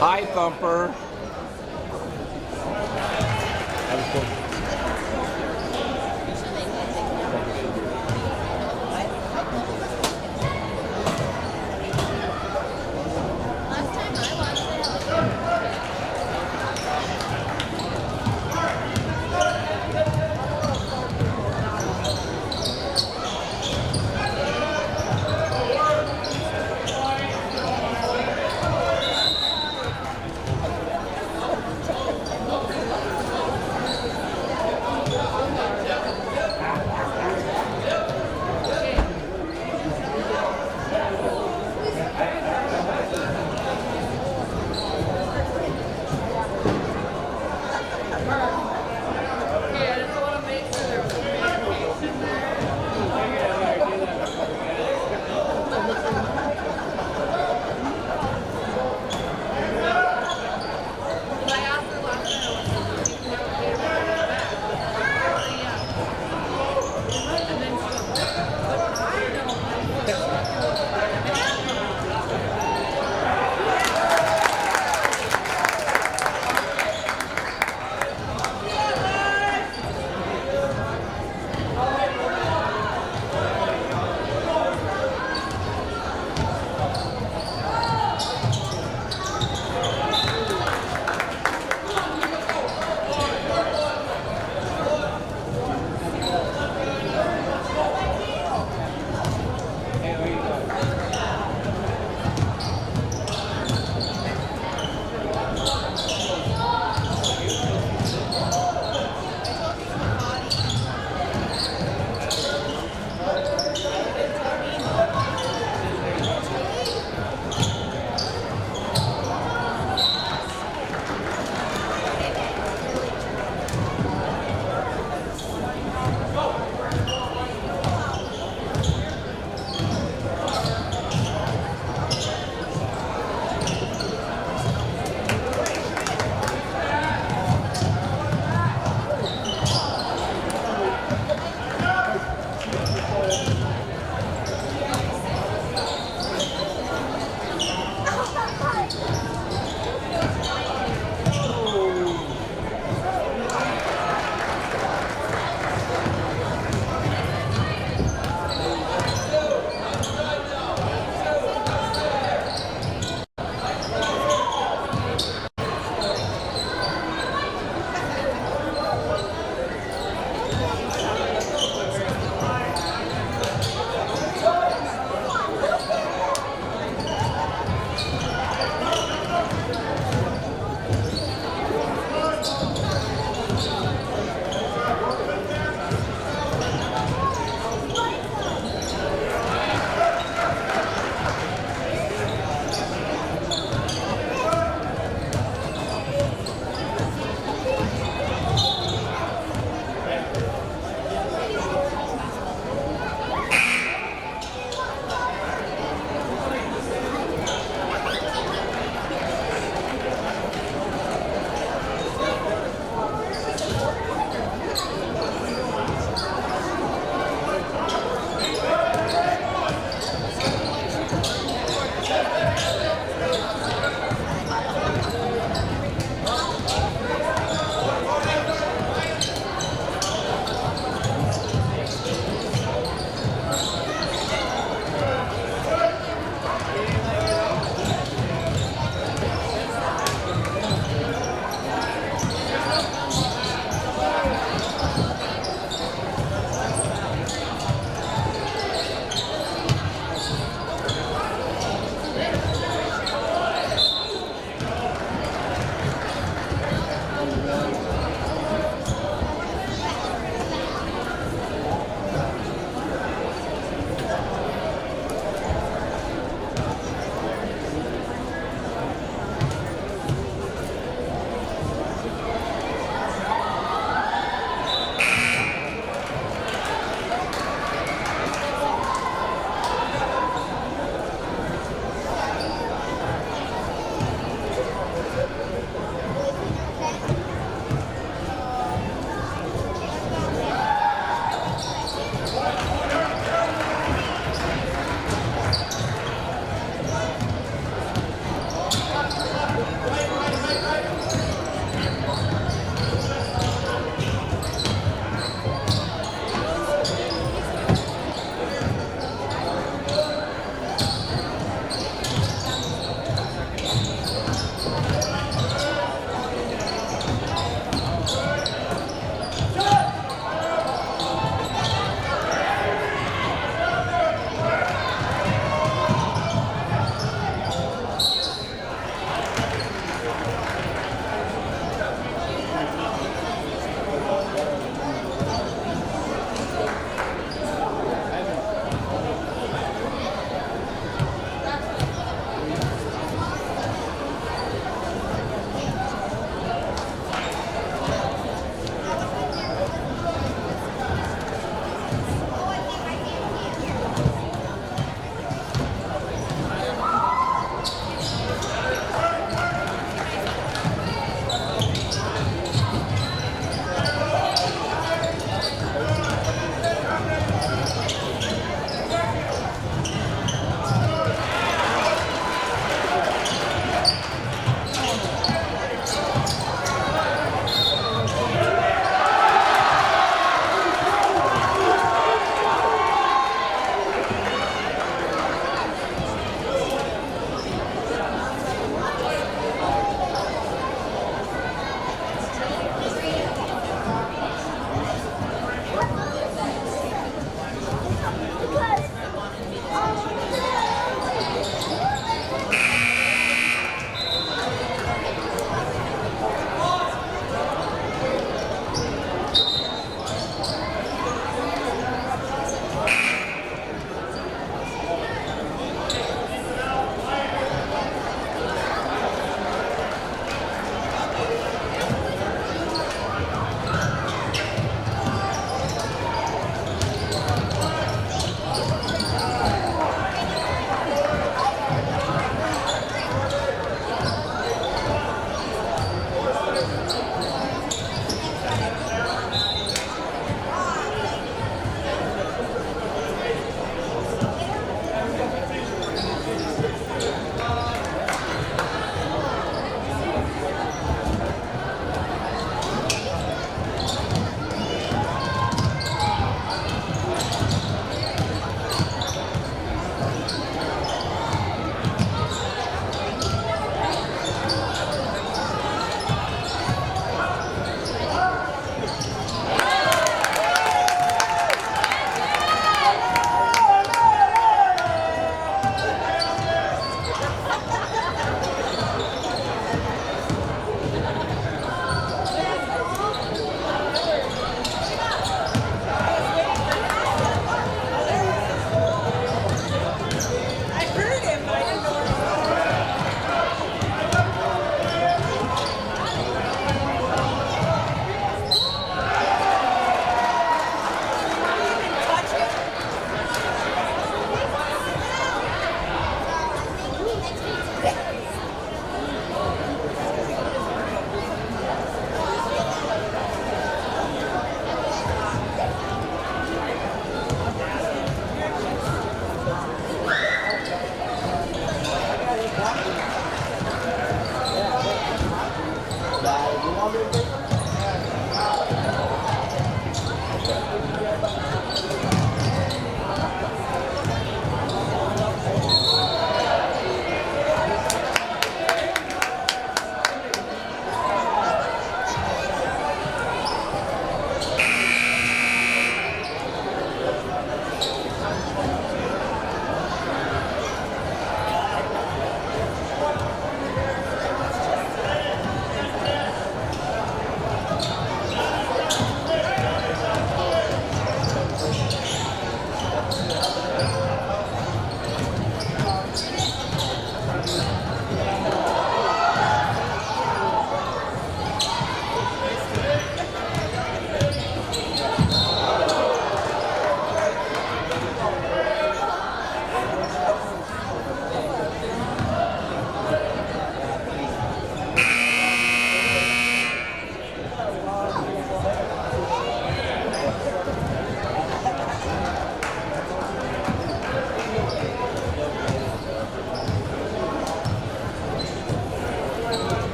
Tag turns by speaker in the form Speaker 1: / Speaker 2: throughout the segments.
Speaker 1: Hi, Thumper.
Speaker 2: That was cool.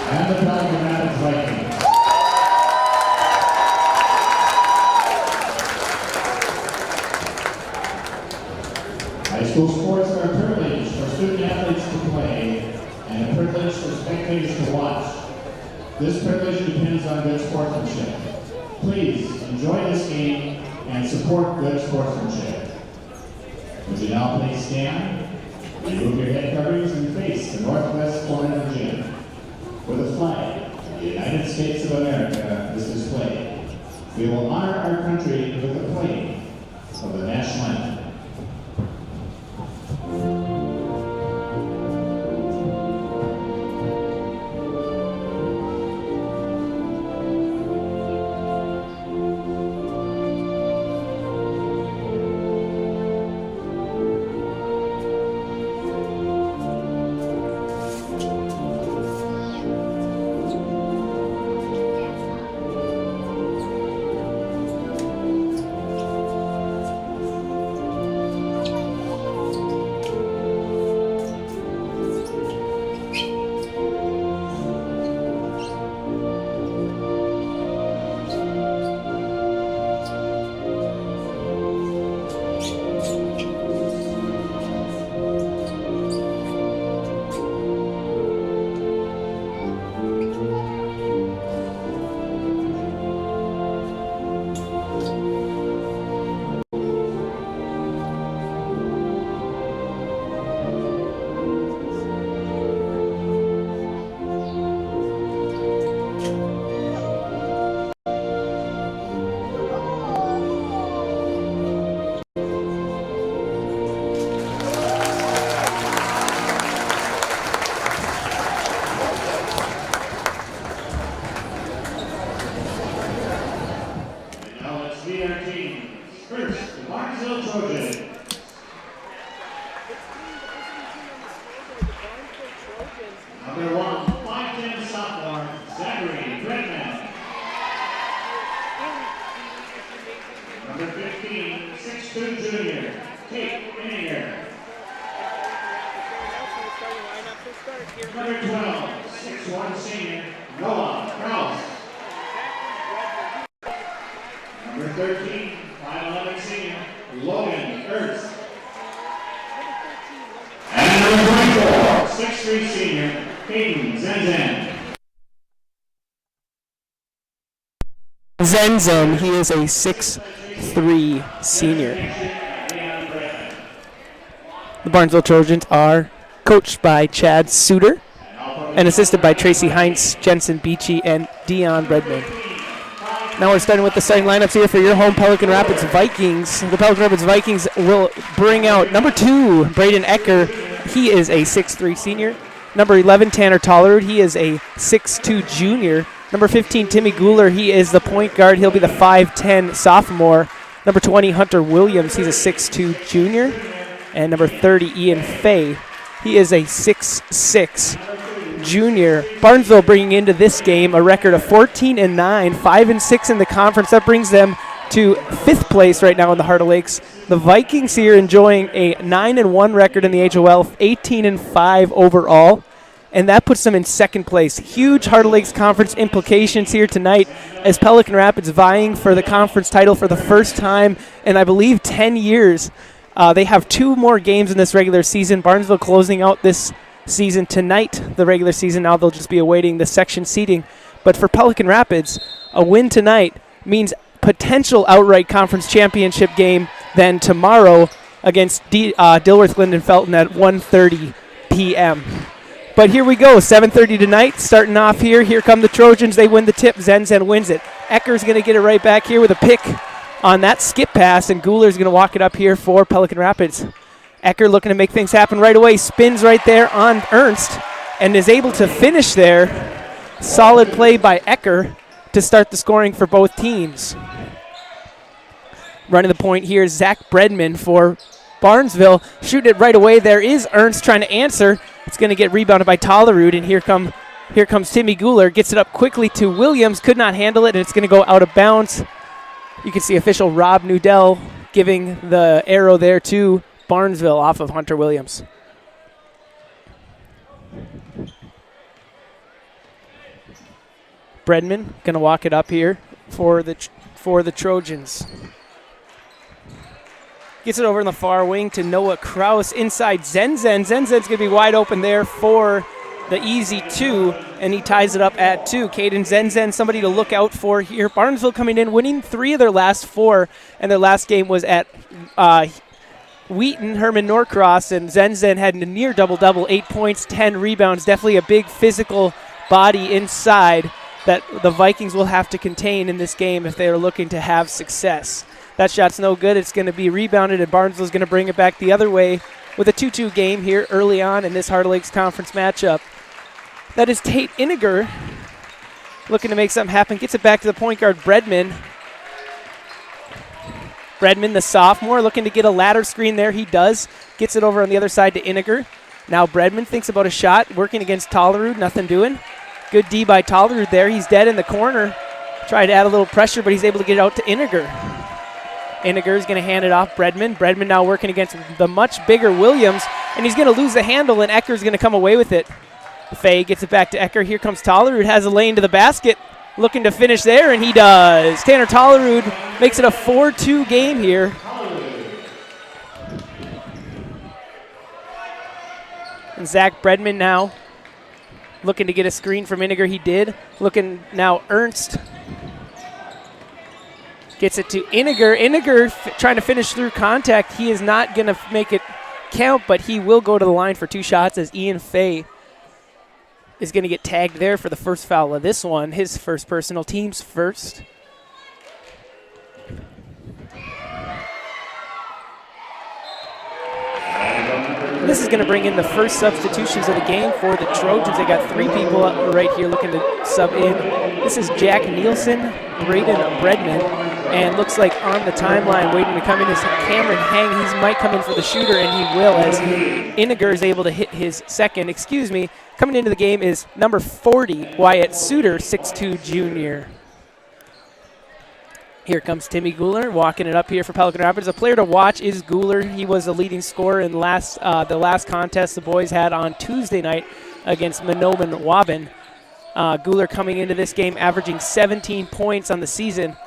Speaker 1: and the Trojans Vikings. High school sports are a privilege for student athletes to play and a privilege for spectators to watch. This privilege depends on good sportsmanship. Please enjoy this game and support good sportsmanship. Would you now please stand, remove your head coverings and face the northwest corner of the gym. With a flag of the United States of America is displayed. We will honor our country with the playing of the national anthem. Our team. First, the Barnesville Trojans. Number 1, 5'10" sophomore, Zachary Bredman. Number 15, 6'2" junior, Kate Inninger. Number 12, 6'1" senior, Noah Krause. Number 13, 5'11" senior, Logan Ernst. And number 24, 6'3" senior, Hayden Zenzen.
Speaker 2: Zenzen, he is a 6'3" senior. The Barnesville Trojans are coached by Chad Suter and assisted by Tracy Heinz, Jensen Beachy, and Dion Redmond. Now we're starting with the starting lineups here for your home Pelican Rapids Vikings. The Pelican Rapids Vikings will bring out number 2, Braden Ecker. He is a 6'3" senior. Number 11, Tanner Tollerud. He is a 6'2" junior. Number 15, Timmy Guler. He is the point guard. He'll be the 5'10" sophomore. Number 20, Hunter Williams. He's a 6'2" junior. And number 30, Ian Fay. He is a 6'6" junior. Barnesville bringing into this game a record of 14-9, 5-6 in the conference. That brings them to 5th place right now in the Heart of Lakes. The Vikings here enjoying a 9-1 record in the HOL, 18-5 overall, and that puts them in 2nd place. Huge Heart of Lakes Conference implications here tonight as Pelican Rapids vying for the conference title for the first time in, I believe, 10 years. They have 2 more games in this regular season. Barnesville closing out this season tonight, the regular season. Now they'll just be awaiting the section seeding. But for Pelican Rapids, a win tonight means potential outright conference championship game then tomorrow against Dilworth Linden Felton at 1:30 p.m. But here we go, 7:30 tonight, starting off here. Here come the Trojans. They win the tip. Zenzen wins it. Ecker's going to get it right back here with a pick on that skip pass, and Guler's going to walk it up here for Pelican Rapids. Ecker looking to make things happen right away. Spins right there on Ernst and is able to finish there. Solid play by Ecker to start the scoring for both teams. Running the point here is Zach Bredman for Barnesville. Shooting it right away. There is Ernst trying to answer. It's going to get rebounded by Tollerud, and here comes Timmy Guler. Gets it up quickly to Williams. Could not handle it, and it's going to go out of bounds. You can see official Rob Nudell giving the arrow there to Barnesville off of Hunter Williams. Bredman going to walk it up here for the Trojans. Gets it over in the far wing to Noah Kraus. Inside Zenzen. Zenzen's going to be wide open there for the easy 2, and he ties it up at 2. Caden Zenzen, somebody to look out for here. Barnesville coming in, winning 3 of their last 4, and their last game was at Wheaton, Herman Norcross, and Zenzen had a near double-double, 8 points, 10 rebounds. Definitely a big physical body inside that the Vikings will have to contain in this game if they are looking to have success. That shot's no good. It's going to be rebounded, and Barnesville's going to bring it back the other way with a 2-2 game here early on in this Heart of Lakes Conference matchup. That is Tate Iniger looking to make something happen. Gets it back to the point guard, Bredman. Bredman, the sophomore, looking to get a ladder screen there. He does. Gets it over on the other side to Iniger. Now Bredman thinks about a shot, working against Tollerud, nothing doing. Good D by Tollerud there. He's dead in the corner. Tried to add a little pressure, but he's able to get it out to Iniger. Iniger is going to hand it off Bredman. Bredman now working against the much bigger Williams, and he's going to lose the handle, and Ecker's going to come away with it. Faye gets it back to Ecker. Here comes Tollerud, has a lane to the basket, looking to finish there, and he does. Tanner Tollerud makes it a 4-2 game here. And Zach Bredman now looking to get a screen from Iniger. He did. Looking now Ernst. Gets it to Iniger. Iniger trying to finish through contact. He is not going to make it count, but he will go to the line for 2 shots as Ian Fay is going to get tagged there for the first foul of this one. His first personal, team's first. This is going to bring in the first substitutions of the game for the Trojans. They got 3 people right here looking to sub in. This is Jack Nielsen, Braden Bredman, and looks like on the timeline waiting to come in is Cameron Hang. He might come in for the shooter, and he will, as Iniger is able to hit his second. Coming into the game is number 40, Wyatt Suter, 6'2 junior. Here comes Timmy Guler walking it up here for Pelican Rapids. A player to watch is Guler. He was the leading scorer in the last contest the boys had on Tuesday night against Monoman Waban. Guler coming into this game averaging 17 points on the season.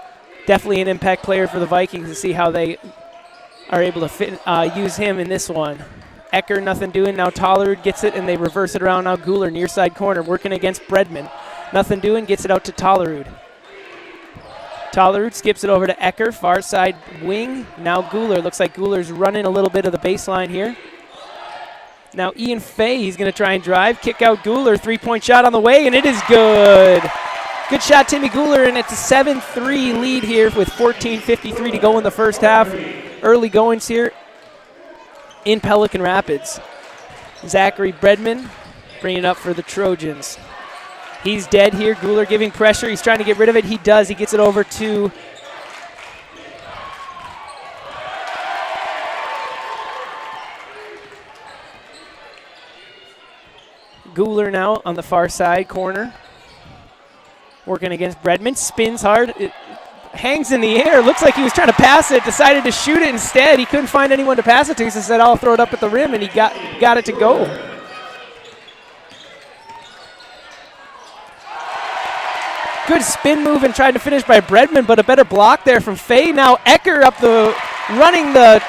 Speaker 2: Definitely an impact player for the Vikings to see how they are able to use him in this one. Ecker, nothing doing. Now Tollerud gets it, and they reverse it around. Now Guler, near side corner, working against Bredman. Nothing doing, gets it out to Tollerud. Tollerud skips it over to Ecker, far side wing. Now Guler. Looks like Guler's running a little bit of the baseline here. Now Ian Fay, he's going to try and drive. Kick out Guler. 3-point shot on the way, and it is good. Good shot, Timmy Guler, and it's a 7-3 lead here with 14:53 to go in the first half. Early goings here in Pelican Rapids. Zachary Bredman bringing it up for the Trojans. He's dead here. Guler giving pressure. He's trying to get rid of it. He does. He gets it over to Guler now on the far side corner. Working against Bredman. Spins hard. It hangs in the air. Looks like he was trying to pass it. Decided to shoot it instead. He couldn't find anyone to pass it to. So he said, I'll throw it up at the rim, and he got it to go. Good spin move and tried to finish by Bredman, but a better block there from Fay. Now Ecker running the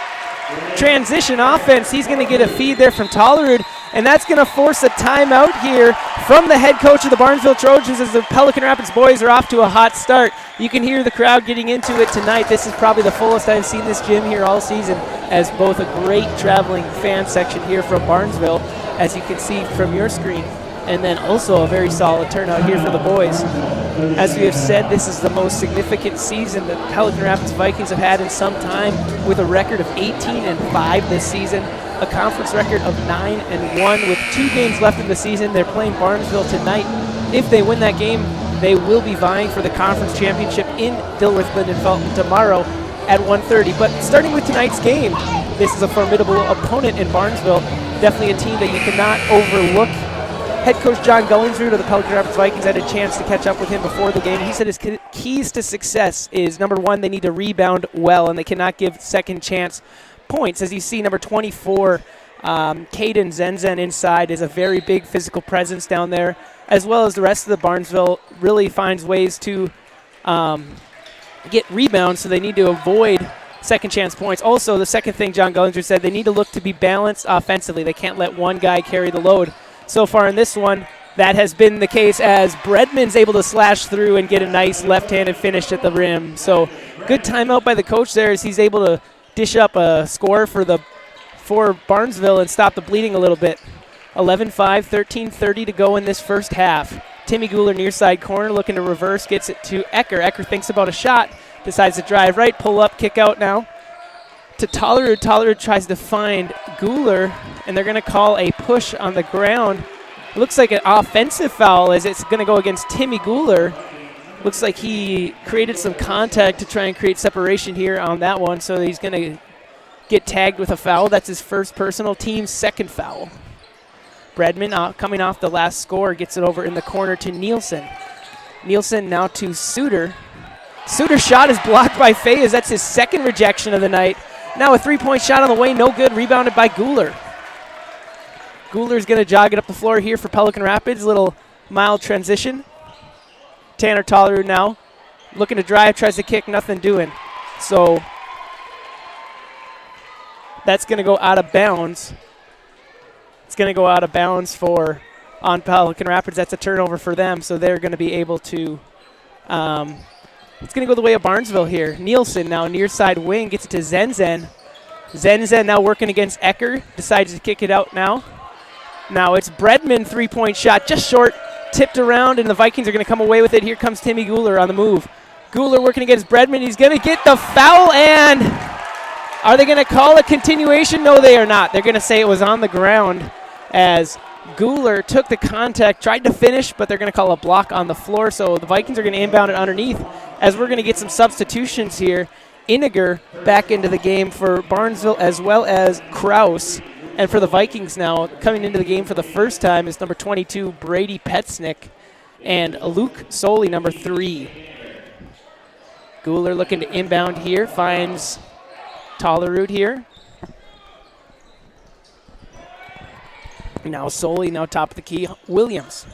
Speaker 2: transition offense. He's going to get a feed there from Tollerud, and that's going to force a timeout here from the head coach of the Barnesville Trojans as the Pelican Rapids boys are off to a hot start. You can hear the crowd getting into it tonight. This is probably the fullest I've seen this gym here all season, as both a great traveling fan section here from Barnesville, as you can see from your screen, and then also a very solid turnout here for the boys. As we have said, this is the most significant season that Pelican Rapids Vikings have had in some time, with a record of 18-5 this season, a conference record of 9-1 with 2 games left in the season. They're playing Barnesville tonight. If they win that game, they will be vying for the conference championship in Dilworth Linden Felton tomorrow at 1:30. But starting with tonight's game, this is a formidable opponent in Barnesville. Definitely a team that you cannot overlook. Head coach John Gullingsrud of the Pelican Rapids Vikings had a chance to catch up with him before the game. He said his keys to success is, number 1, they need to rebound well, and they cannot give second chance points. As you see, number 24, Caden Zenzen inside is a very big physical presence down there. as well as the rest of the Barnesville, really finds ways to get rebounds, so they need to avoid second chance points. Also, the second thing John Gullinger said, they need to look to be balanced offensively. They can't let one guy carry the load. So far in this one, that has been the case as Bredman's able to slash through and get a nice left-handed finish at the rim. So good timeout by the coach there as he's able to dish up a score for Barnesville and stop the bleeding a little bit. 11-5, 13:30 to go in this first half. Timmy Guler near side corner looking to reverse, gets it to Ecker. Ecker thinks about a shot, decides to drive right, pull up, kick out now to Tollerud. Tollerud tries to find Guler, and they're going to call a push on the ground. Looks like an offensive foul as it's going to go against Timmy Guler. Looks like he created some contact to try and create separation here on that one, so he's going to get tagged with a foul. That's his first personal, team's second foul. Bredman, coming off the last score, gets it over in the corner to Nielsen. Nielsen now to Suter. Suter's shot is blocked by Fay as that's his second rejection of the night. Now a three-point shot on the way, no good, rebounded by Guler. Guler's going to jog it up the floor here for Pelican Rapids. Little mild transition. Tanner Tollerud now looking to drive, tries to kick, nothing doing. So that's going to go out of bounds. It's going to go out of bounds on Pelican Rapids. That's a turnover for them, so they're going to be able to it's going to go the way of Barnesville here. Nielsen now near side wing, gets it to Zenzen. Zenzen now working against Ecker, decides to kick it out now. Now it's Bredman, three-point shot, just short, tipped around, and the Vikings are going to come away with it. Here comes Timmy Guler on the move. Guler working against Bredman. He's going to get the foul, and are they going to call a continuation? No, they are not. They're going to say it was on the ground as Guler took the contact, tried to finish, but they're going to call a block on the floor. So the Vikings are going to inbound it underneath as we're going to get some substitutions here. Iniger back into the game for Barnesville as well as Kraus. And for the Vikings now, coming into the game for the first time is number 22, Brady Petsnick, and Luke Soley, number 3. Guler looking to inbound here, finds Tollerud here. Now Soley, now top of the key, Williams.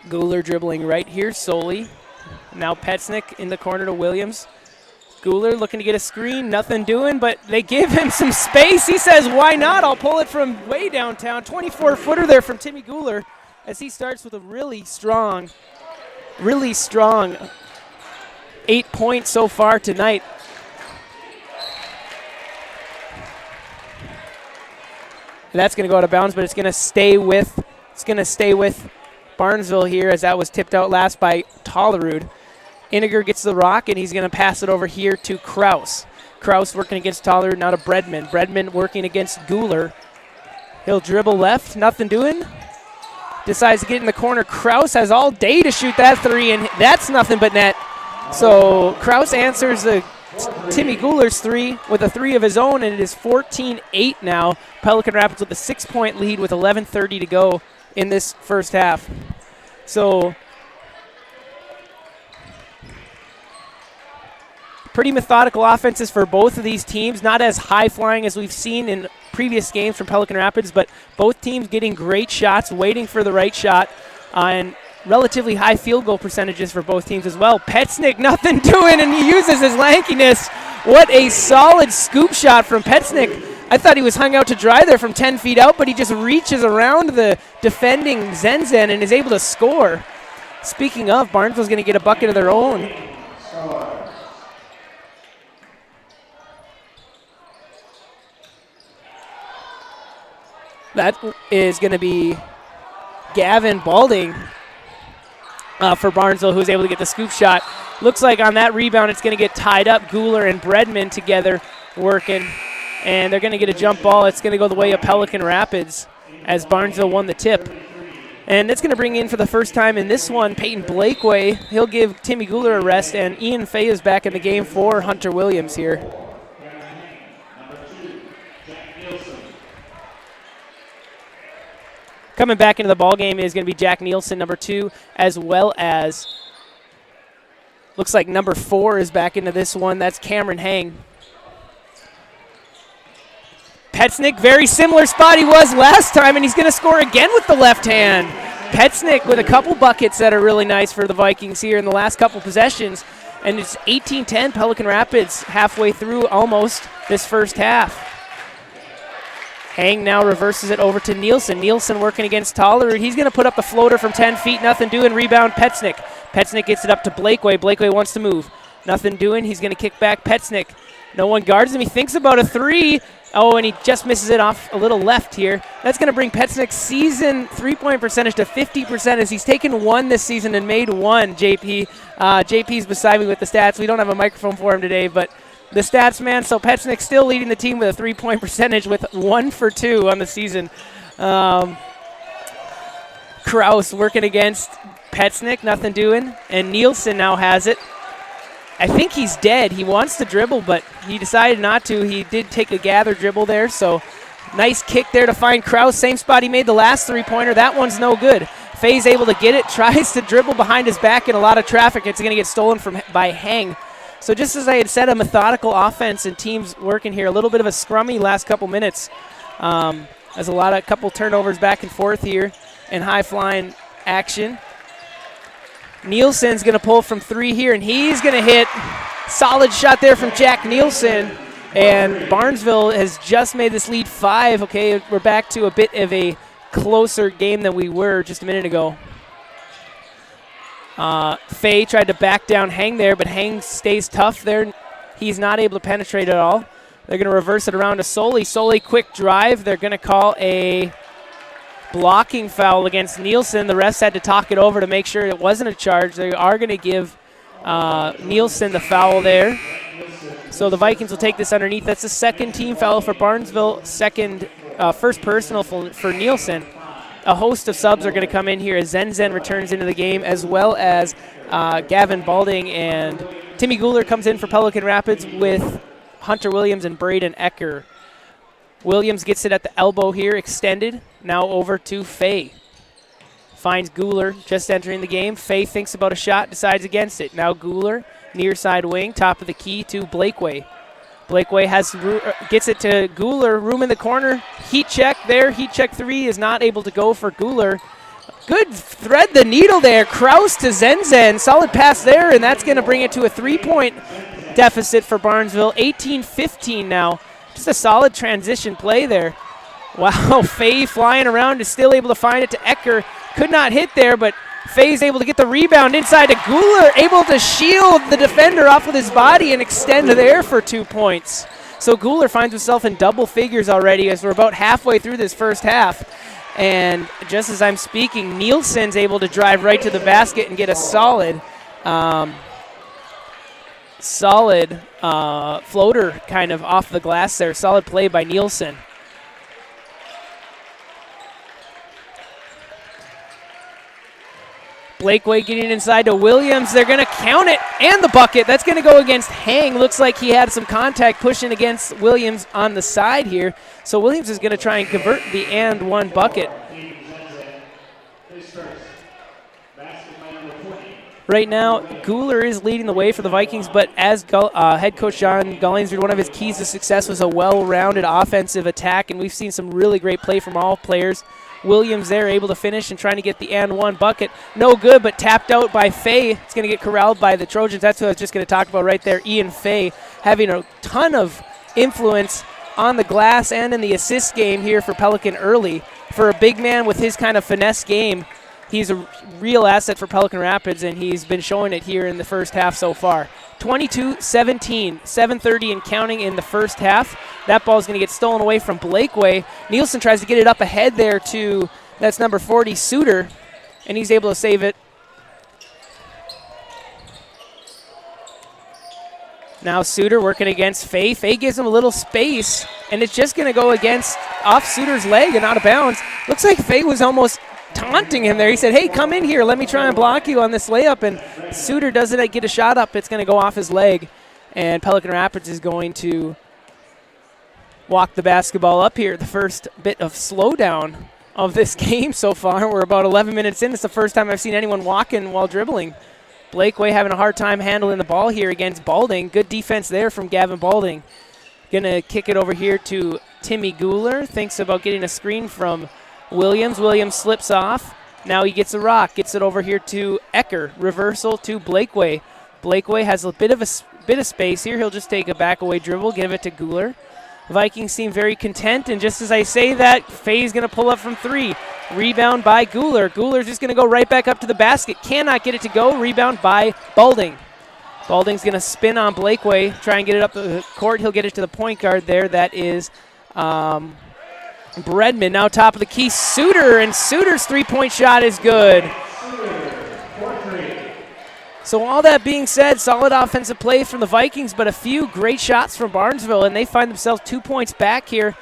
Speaker 2: Guler dribbling right here, Soley. Now Petsnick in the corner to Williams. Guler looking to get a screen, nothing doing, but they give him some space. He says, why not? I'll pull it from way downtown. 24-footer there from Timmy Guler as he starts with a really strong 8 points so far tonight. And that's going to go out of bounds, but it's going to stay with Barnesville here as that was tipped out last by Tollerud. Iniger gets the rock, and he's going to pass it over here to Kraus. Kraus working against Tollerud, now to Bredman. Bredman working against Guler. He'll dribble left, nothing doing. Decides to get in the corner. Kraus has all day to shoot that three, and that's nothing but net. So Kraus answers Timmy Guler's three with a three of his own, and it is 14-8 now. Pelican Rapids with a 6-point lead with 11:30 to go in this first half. So pretty methodical offenses for both of these teams. Not as high-flying as we've seen in previous games from Pelican Rapids, but both teams getting great shots, waiting for the right shot, and relatively high field goal percentages for both teams as well. Petsnick, nothing doing, and he uses his lankiness. What a solid scoop shot from Petsnick. I thought he was hung out to dry there from 10 feet out, but he just reaches around the defending Zenzen and is able to score. Speaking of, Barnesville's going to get a bucket of their own. That is going to be Gavin Balding for Barnesville, who's able to get the scoop shot. Looks like on that rebound it's going to get tied up. Guler and Bredman together working, and they're going to get a jump ball. It's going to go the way of Pelican Rapids as Barnesville won the tip. And that's going to bring in for the first time in this one Peyton Blakeway. He'll give Timmy Guler a rest, and Ian Fay is back in the game for Hunter Williams here. Coming back into the ballgame is going to be Jack Nielsen, number 2, as well as looks like number 4 is back into this one. That's Cameron Hang. Petznick, very similar spot he was last time, and he's going to score again with the left hand. Petznick with a couple buckets that are really nice for the Vikings here in the last couple possessions. And it's 18-10 Pelican Rapids halfway through almost this first half. Hang now reverses it over to Nielsen. Nielsen working against Tollerud. He's going to put up the floater from 10 feet. Nothing doing. Rebound Petznick. Petznick gets it up to Blakeway. Blakeway wants to move. Nothing doing. He's going to kick back Petznick. No one guards him. He thinks about a three. Oh, and he just misses it off a little left here. That's going to bring Petznick's season three-point percentage to 50% as he's taken one this season and made one, JP. JP's beside me with the stats. We don't have a microphone for him today, but the stats, man. So Petznick still leading the team with a three-point percentage with 1 for 2 on the season. Kraus working against Petznick, nothing doing. And Nielsen now has it. I think he's dead. He wants to dribble, but he decided not to. He did take a gather dribble there, so nice kick there to find Kraus. Same spot he made the last three-pointer. That one's no good. Faye's able to get it, tries to dribble behind his back in a lot of traffic. It's going to get stolen by Hang. So just as I had said, a methodical offense and teams working here. A little bit of a scrummy last couple minutes. There's a couple turnovers back and forth here and high-flying action. Nielsen's going to pull from 3 here, and he's going to hit. Solid shot there from Jack Nielsen. And Barnesville has just made this lead 5. Okay, we're back to a bit of a closer game than we were just a minute ago. Faye tried to back down Hang there, but Hang stays tough there. He's not able to penetrate at all. They're going to reverse it around to Soley. Soley, quick drive. They're going to call a blocking foul against Nielsen. The refs had to talk it over to make sure it wasn't a charge. They are going to give Nielsen the foul there. So the Vikings will take this underneath. That's the second team foul for Barnesville, first personal for Nielsen. A host of subs are going to come in here as Zen returns into the game, as well as Gavin Balding, and Timmy Guler comes in for Pelican Rapids with Hunter Williams and Braden Ecker. Williams gets it at the elbow here, extended. Now over to Faye. Finds Guler just entering the game. Faye thinks about a shot, decides against it. Now Guler, near side wing, top of the key to Blakeway. Blakeway gets it to Guler, room in the corner. Heat check there. Heat check 3 is not able to go for Guler. Good thread the needle there. Kraus to Zen. Solid pass there, and that's going to bring it to a 3-point deficit for Barnesville. 18-15 now. Just a solid transition play there. Wow, Faye flying around is still able to find it to Ecker. Could not hit there, but Faye's able to get the rebound inside to Guler, able to shield the defender off with his body and extend there for 2 points. So Guler finds himself in double figures already as we're about halfway through this first half. And just as I'm speaking, Nielsen's able to drive right to the basket and get a solid floater kind of off the glass there. Solid play by Nielsen. Blakeway getting inside to Williams. They're going to count it, and the bucket. That's going to go against Hang. Looks like he had some contact pushing against Williams on the side here. So Williams is going to try and convert the and one bucket. Right now, Guler is leading the way for the Vikings, but as head coach John Gullingsford, one of his keys to success was a well-rounded offensive attack, and we've seen some really great play from all players. Williams there able to finish and trying to get the and one bucket. No good, but tapped out by Faye. It's going to get corralled by the Trojans. That's what I was just going to talk about right there. Ian Faye having a ton of influence on the glass and in the assist game here for Pelican early. For a big man with his kind of finesse game, he's a real asset for Pelican Rapids, and he's been showing it here in the first half so far. 22-17, 7:30 and counting in the first half. That ball is going to get stolen away from Blakeway. Nielsen tries to get it up ahead there to, that's number 40, Suter, and he's able to save it. Now Suter working against Faye. Faye gives him a little space, and it's just going to go off Suter's leg and out of bounds. Looks like Faye was almost taunting him there. He said, hey, come in here. Let me try and block you on this layup. And Suter doesn't get a shot up. It's going to go off his leg. And Pelican Rapids is going to walk the basketball up here. The first bit of slowdown of this game so far. We're about 11 minutes in. It's the first time I've seen anyone walking while dribbling. Blakeway having a hard time handling the ball here against Balding. Good defense there from Gavin Balding. Gonna kick it over here to Timmy Guler. Thinks about getting a screen from Williams. Williams slips off. Now he gets a rock. Gets it over here to Ecker. Reversal to Blakeway. Blakeway has a bit of space here. He'll just take a back away dribble, give it to Guler. Vikings seem very content, and just as I say that, Faye's going to pull up from 3. Rebound by Guler. Guler's just going to go right back up to the basket. Cannot get it to go. Rebound by Balding. Balding's going to spin on Blakeway, try and get it up the court. He'll get it to the point guard there. That is Bredman. Now top of the key, Suter, and Suter's three-point shot is good. So all that being said, solid offensive play from the Vikings, but a few great shots from Barnesville, and they find themselves 2 points back here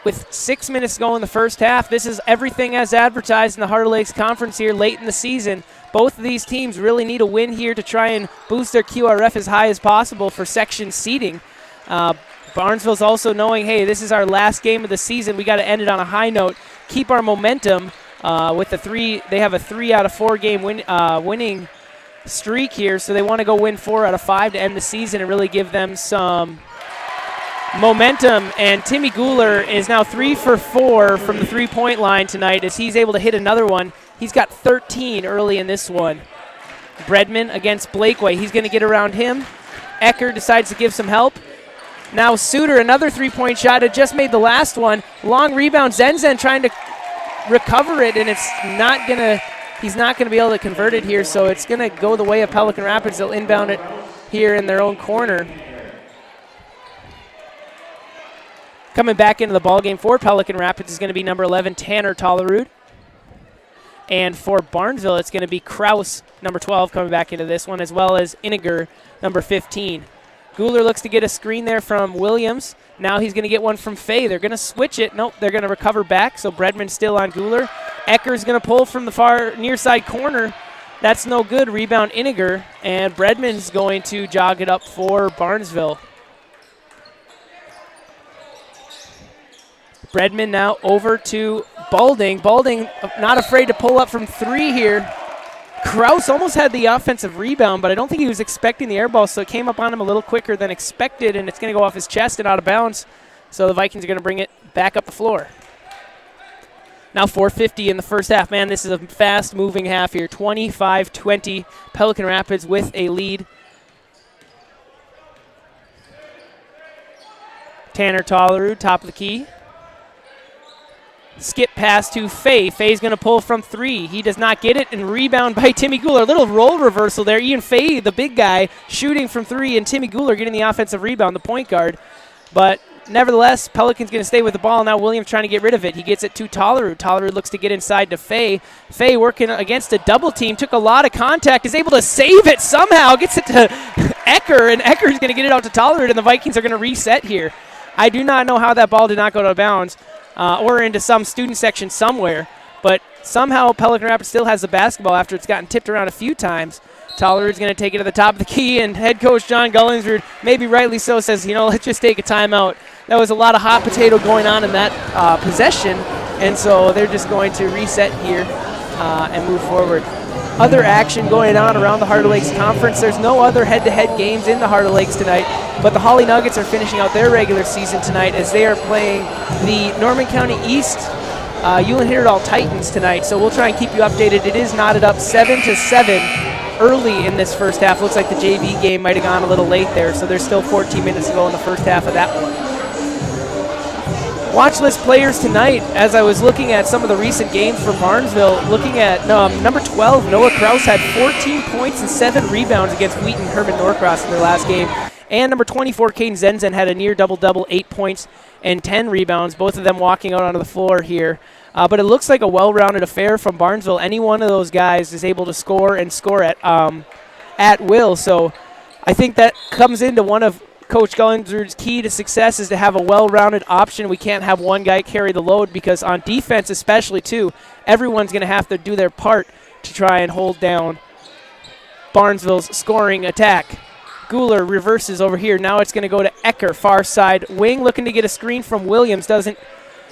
Speaker 2: with 6 minutes to go in the first half. This is everything as advertised in the Heart of Lakes Conference here late in the season. Both of these teams really need a win here to try and boost their QRF as high as possible for section seeding. Barnesville's also knowing, hey, this is our last game of the season. We got to end it on a high note, keep our momentum with the 3. They have a 3 out of 4 game winning streak here, so they want to go win 4 out of 5 to end the season and really give them some momentum. And Timmy Guler is now 3 for 4 from the three-point line tonight as he's able to hit another one. He's got 13 early in this one. Bredman against Blakeway. He's going to get around him. Ecker decides to give some help. Now Suter, another three-point shot. Had just made the last one. Long rebound. Zenzen trying to recover it, and it's not going to. He's not going to be able to convert it here, so it's going to go the way of Pelican Rapids. They'll inbound it here in their own corner. Coming back into the ballgame for Pelican Rapids is going to be number 11, Tanner Tollerud. And for Barnesville, it's going to be Kraus, number 12, coming back into this one, as well as Iniger, number 15. Guler looks to get a screen there from Williams. Now he's going to get one from Fay. They're going to switch it. Nope, they're going to recover back, so Bredman's still on Guler. Ecker's going to pull from the far near side corner. That's no good. Rebound Iniger, and Bredman's going to jog it up for Barnesville. Bredman now over to Balding. Balding not afraid to pull up from 3 here. Kraus almost had the offensive rebound, but I don't think he was expecting the air ball, so it came up on him a little quicker than expected, and it's going to go off his chest and out of bounds. So the Vikings are going to bring it back up the floor. Now 4:50 in the first half. Man, this is a fast-moving half here. 25-20, Pelican Rapids with a lead. Tanner Tollerud, top of the key. Skip pass to Fay. Fay's going to pull from 3. He does not get it, and rebound by Timmy Guler. A little roll reversal there. Ian Fay, the big guy, shooting from 3, and Timmy Guler getting the offensive rebound, the point guard. But nevertheless, Pelican's going to stay with the ball. Now Williams trying to get rid of it. He gets it to Tollerud. Tollerud looks to get inside to Fay. Fay working against a double team. Took a lot of contact. Is able to save it somehow. Gets it to Ecker, and Ecker's going to get it out to Tollerud, and the Vikings are going to reset here. I do not know how that ball did not go out of bounds. Or into some student section somewhere. But somehow Pelican Rapids still has the basketball after it's gotten tipped around a few times. Tollerud's going to take it to the top of the key, and head coach John Gullingsrud, maybe rightly so, says, let's just take a timeout. There was a lot of hot potato going on in that possession, and so they're just going to reset here and move forward. Other action going on around the Heart of Lakes Conference. There's no other head-to-head games in the Heart of Lakes tonight, but the Holly Nuggets are finishing out their regular season tonight as they are playing the Norman County East Ulan-Hitterdal Titans tonight. So we'll try and keep you updated. It is knotted up 7-7 early in this first half. Looks like the JV game might have gone a little late there, so there's still 14 minutes to go in the first half of that one. Watch list players tonight, as I was looking at some of the recent games for Barnesville, looking at number 12, Noah Kraus had 14 points and 7 rebounds against Wheaton Herman Norcross in their last game. And number 24, Caden Zenzen, had a near double-double, 8 points and 10 rebounds, both of them walking out onto the floor here. But it looks like a well-rounded affair from Barnesville. Any one of those guys is able to score and score at will. So I think that comes into one of Coach Gullingsrud's key to success is to have a well-rounded option. We can't have one guy carry the load because on defense especially too, everyone's going to have to do their part to try and hold down Barnesville's scoring attack. Guler reverses over here. Now it's going to go to Ecker, far side wing, looking to get a screen from Williams. Doesn't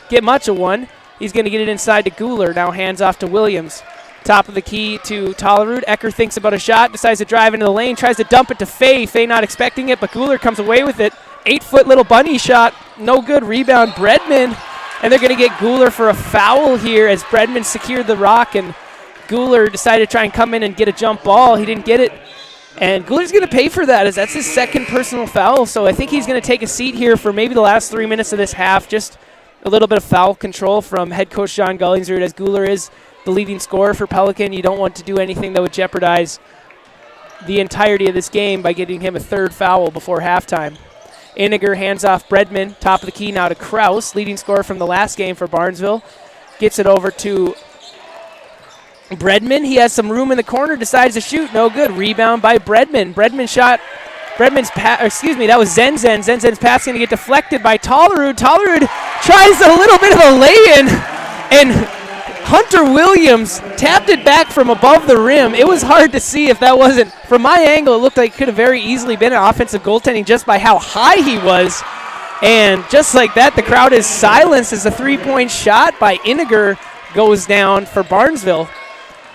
Speaker 2: get much of one. He's going to get it inside to Guler. Now hands off to Williams. Top of the key to Tollerud. Ecker thinks about a shot, decides to drive into the lane, tries to dump it to Fay. Fay not expecting it, but Guler comes away with it. 8-foot little bunny shot, no good. Rebound, Bredman. And they're going to get Guler for a foul here as Bredman secured the rock, and Guler decided to try and come in and get a jump ball. He didn't get it. And Guler's going to pay for that, as that's his second personal foul. So I think he's going to take a seat here for maybe the last 3 minutes of this half. Just a little bit of foul control from head coach John Gullingsrud, as Guler is the leading scorer for Pelican. You don't want to do anything that would jeopardize the entirety of this game by getting him a third foul before halftime. Iniger hands off Bredman, top of the key now to Kraus, leading scorer from the last game for Barnesville. Gets it over to Bredman. He has some room in the corner, decides to shoot. No good. Rebound by Bredman. That was Zenzen. Zenzen's pass going to get deflected by Tollerud. Tollerud tries a little bit of a lay-in, and Hunter Williams tapped it back from above the rim. It was hard to see if that wasn't, from my angle, it looked like it could have very easily been an offensive goaltending just by how high he was. And just like that, the crowd is silenced as a three-point shot by Iniger goes down for Barnesville.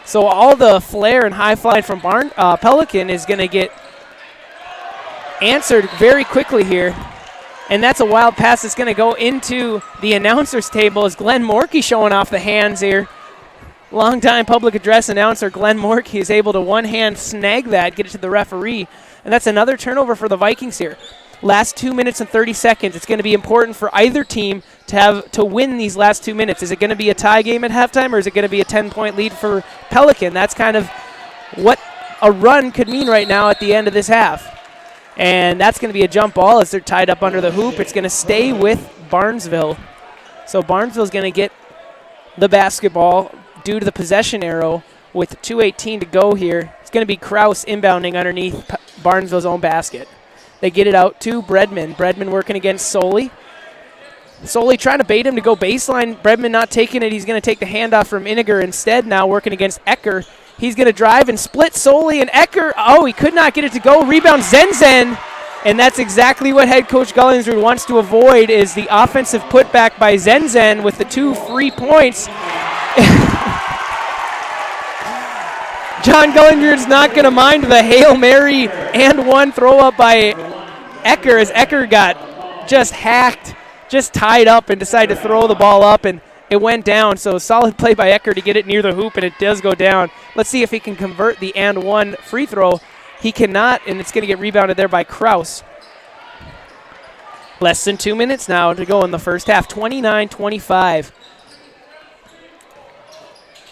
Speaker 2: So all the flair and high flying from Pelican is going to get answered very quickly here. And that's a wild pass that's going to go into the announcer's table as Glenn Morkey showing off the hands here. Longtime public address announcer Glenn Morkey is able to one-hand snag that, get it to the referee. And that's another turnover for the Vikings here. Last 2 minutes and 30 seconds. It's going to be important for either team to win these last 2 minutes. Is it going to be a tie game at halftime, or is it going to be a 10-point lead for Pelican? That's kind of what a run could mean right now at the end of this half. And that's going to be a jump ball as they're tied up under the hoop. It's going to stay with Barnesville. So Barnesville's going to get the basketball due to the possession arrow with 2:18 to go here. It's going to be Kraus inbounding underneath Barnesville's own basket. They get it out to Bredman. Bredman working against Soley. Soley trying to bait him to go baseline. Bredman not taking it. He's going to take the handoff from Iniger instead now, working against Ecker. He's going to drive and split Soley and Ecker. Oh, he could not get it to go. Rebound Zenzen. And that's exactly what head coach Gullingsrud wants to avoid, is the offensive putback by Zenzen with the 2 free points. John Gullingsrud's not going to mind the Hail Mary and one throw up by Ecker, as Ecker got just hacked, just tied up, and decided to throw the ball up, and it went down. So solid play by Ecker to get it near the hoop, and it does go down. Let's see if he can convert the and one free throw. He cannot, and it's going to get rebounded there by Kraus. Less than 2 minutes now to go in the first half, 29-25.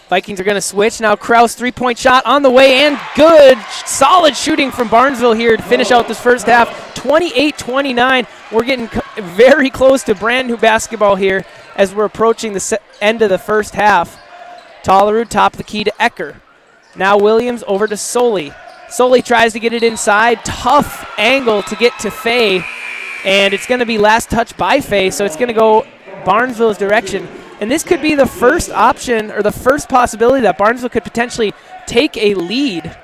Speaker 2: Vikings are going to switch. Now Kraus, three-point shot on the way, and good. Solid shooting from Barnesville here to finish out this first half, 28-29. We're getting very close to brand new basketball here as we're approaching the end of the first half. Tollerud, top of the key to Ecker. Now Williams over to Soley. Soley tries to get it inside. Tough angle to get to Fay. And it's going to be last touch by Fay, so it's going to go Barnesville's direction. And this could be the first option, or the first possibility that Barnesville could potentially take a lead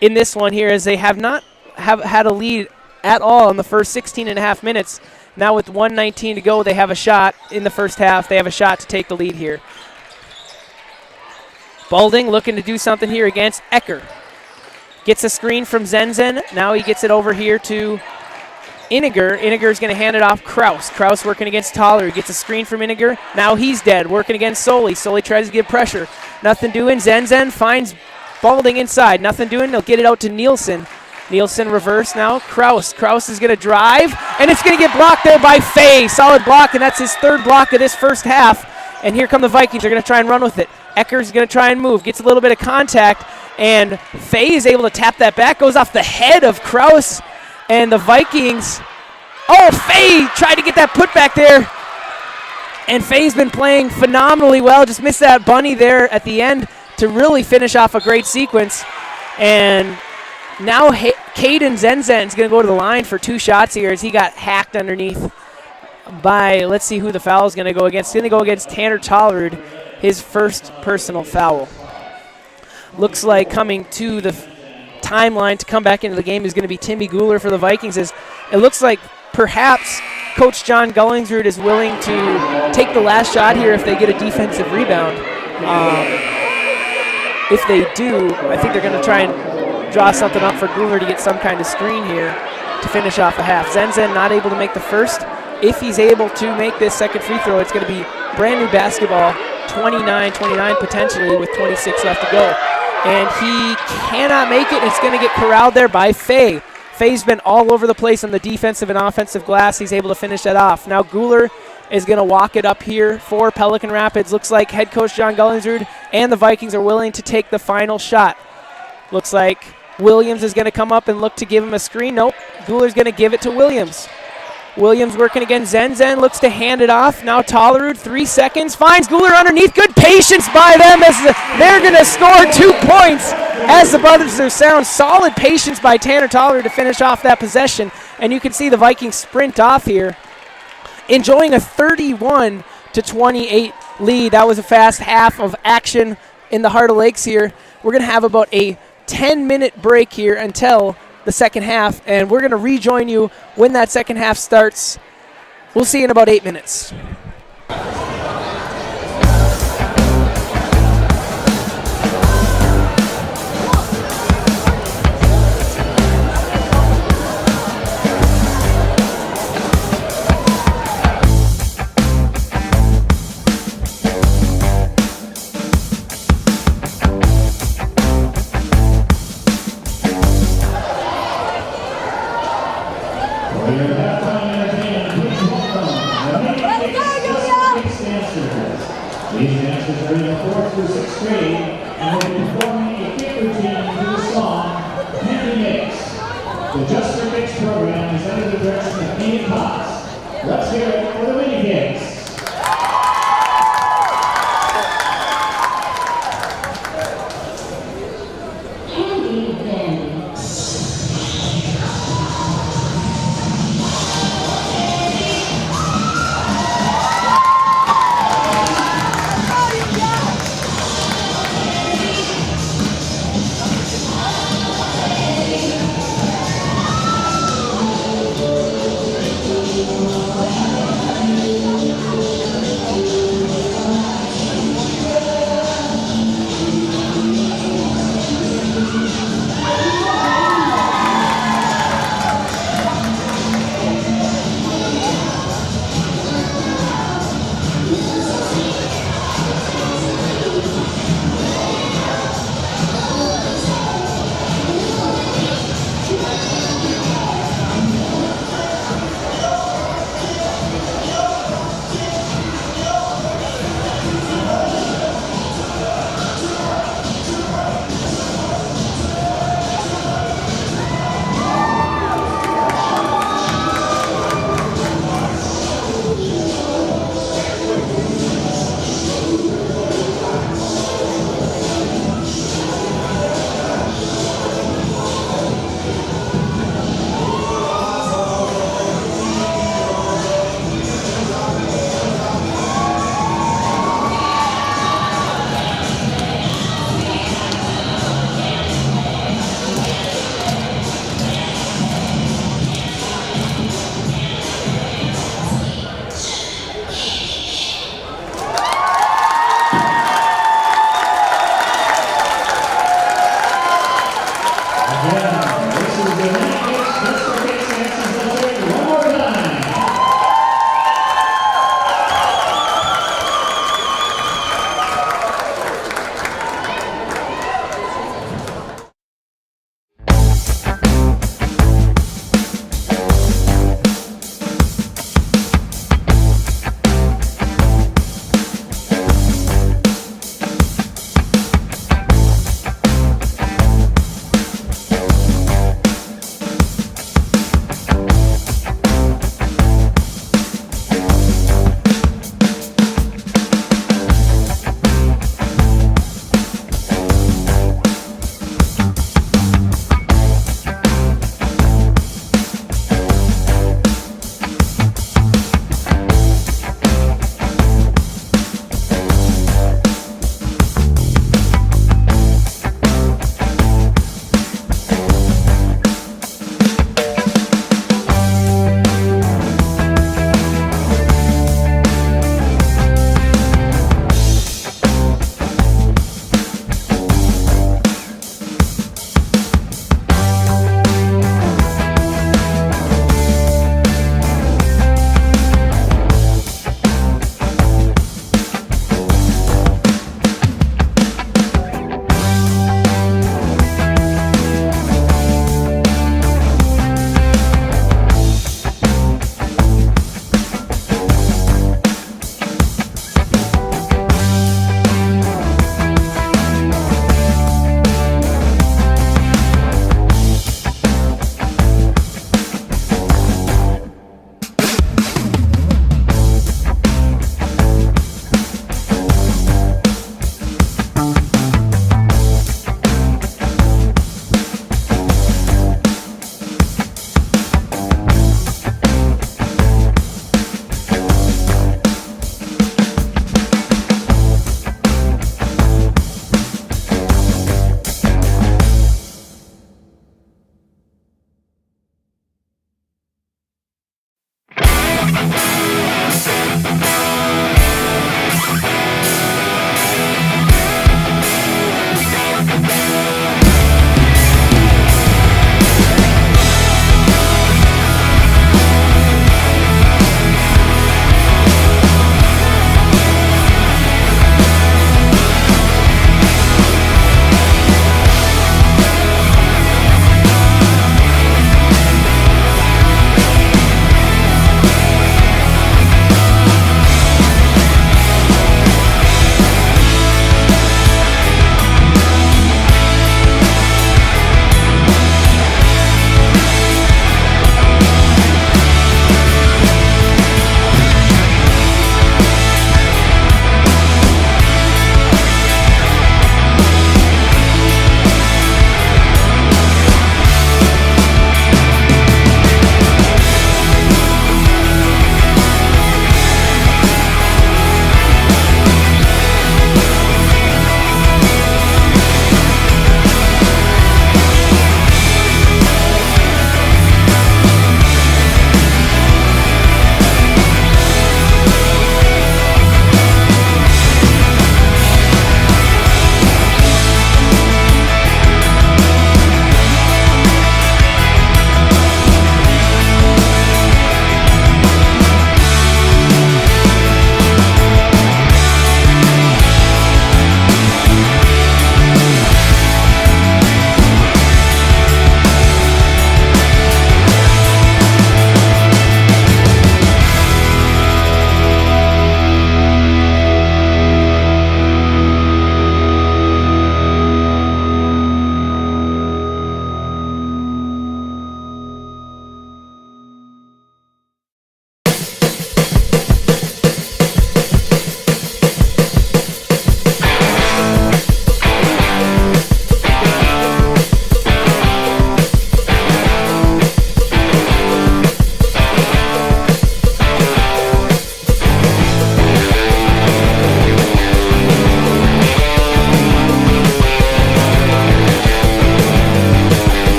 Speaker 2: in this one here, as they have not had a lead at all in the first 16 and a half minutes. Now with 1:19 to go, they have a shot in the first half. They have a shot to take the lead here. Balding looking to do something here against Ecker. Gets a screen from Zenzen. Now he gets it over here to Iniger. Iniger is going to hand it off Kraus. Kraus working against Toller. He gets a screen from Iniger. Now he's dead, working against Soley. Soley tries to give pressure. Nothing doing. Zenzen finds Balding inside. Nothing doing. They'll get it out to Nielsen. Nielsen reverse now. Kraus. Kraus is going to drive, and it's going to get blocked there by Fay. Solid block, and that's his third block of this first half. And here come the Vikings. They're going to try and run with it. Ecker's going to try and move. Gets a little bit of contact, and Fay is able to tap that back. Goes off the head of Kraus. And the Vikings, Fay tried to get that putback there. And Fay's been playing phenomenally well. Just missed that bunny there at the end to really finish off a great sequence. And now Caden Zenzen's going to go to the line for 2 shots here, as he got hacked underneath by, let's see who the foul is going to go against. It's going to go against Tanner Tollerud, his first personal foul. Looks like coming to the timeline to come back into the game is going to be Timmy Guler for the Vikings. As it looks like perhaps Coach John Gullingsrud is willing to take the last shot here if they get a defensive rebound. If they do, I think they're going to try and draw something up for Guler to get some kind of screen here. to finish off a half. Zenzen not able to make the first. If he's able to make this second free throw, it's going to be brand new basketball, 29-29 potentially with 26 left to go. And he cannot make it. It's going to get corralled there by Faye. Faye's been all over the place on the defensive and offensive glass. He's able to finish that off. Now Guler is going to walk it up here for Pelican Rapids. Looks like head coach John Gullinsrud and the Vikings are willing to take the final shot. Looks like Williams is going to come up and look to give him a screen. Nope, Guler's going to give it to Williams. Williams working again. Zenzen looks to hand it off. Now Tollerud, 3 seconds. Finds Guler underneath. Good patience by them as they're going to score 2 points as the buzzer sounds. Solid patience by Tanner Tollerud to finish off that possession. And you can see the Vikings sprint off here, enjoying a 31-28 lead. That was a fast half of action in the Heart of Lakes here. We're going to have about a 10-minute break here until the second half, and we're going to rejoin you when that second half starts. We'll see you in about 8 minutes.
Speaker 1: These dancers are in the 4th through 6th grade and will be performing a kick routine to the song Handy Mix. The Just for Mix program is under the direction of Ian Potts. Let's hear it for the mini kicks.
Speaker 3: Handy Mix.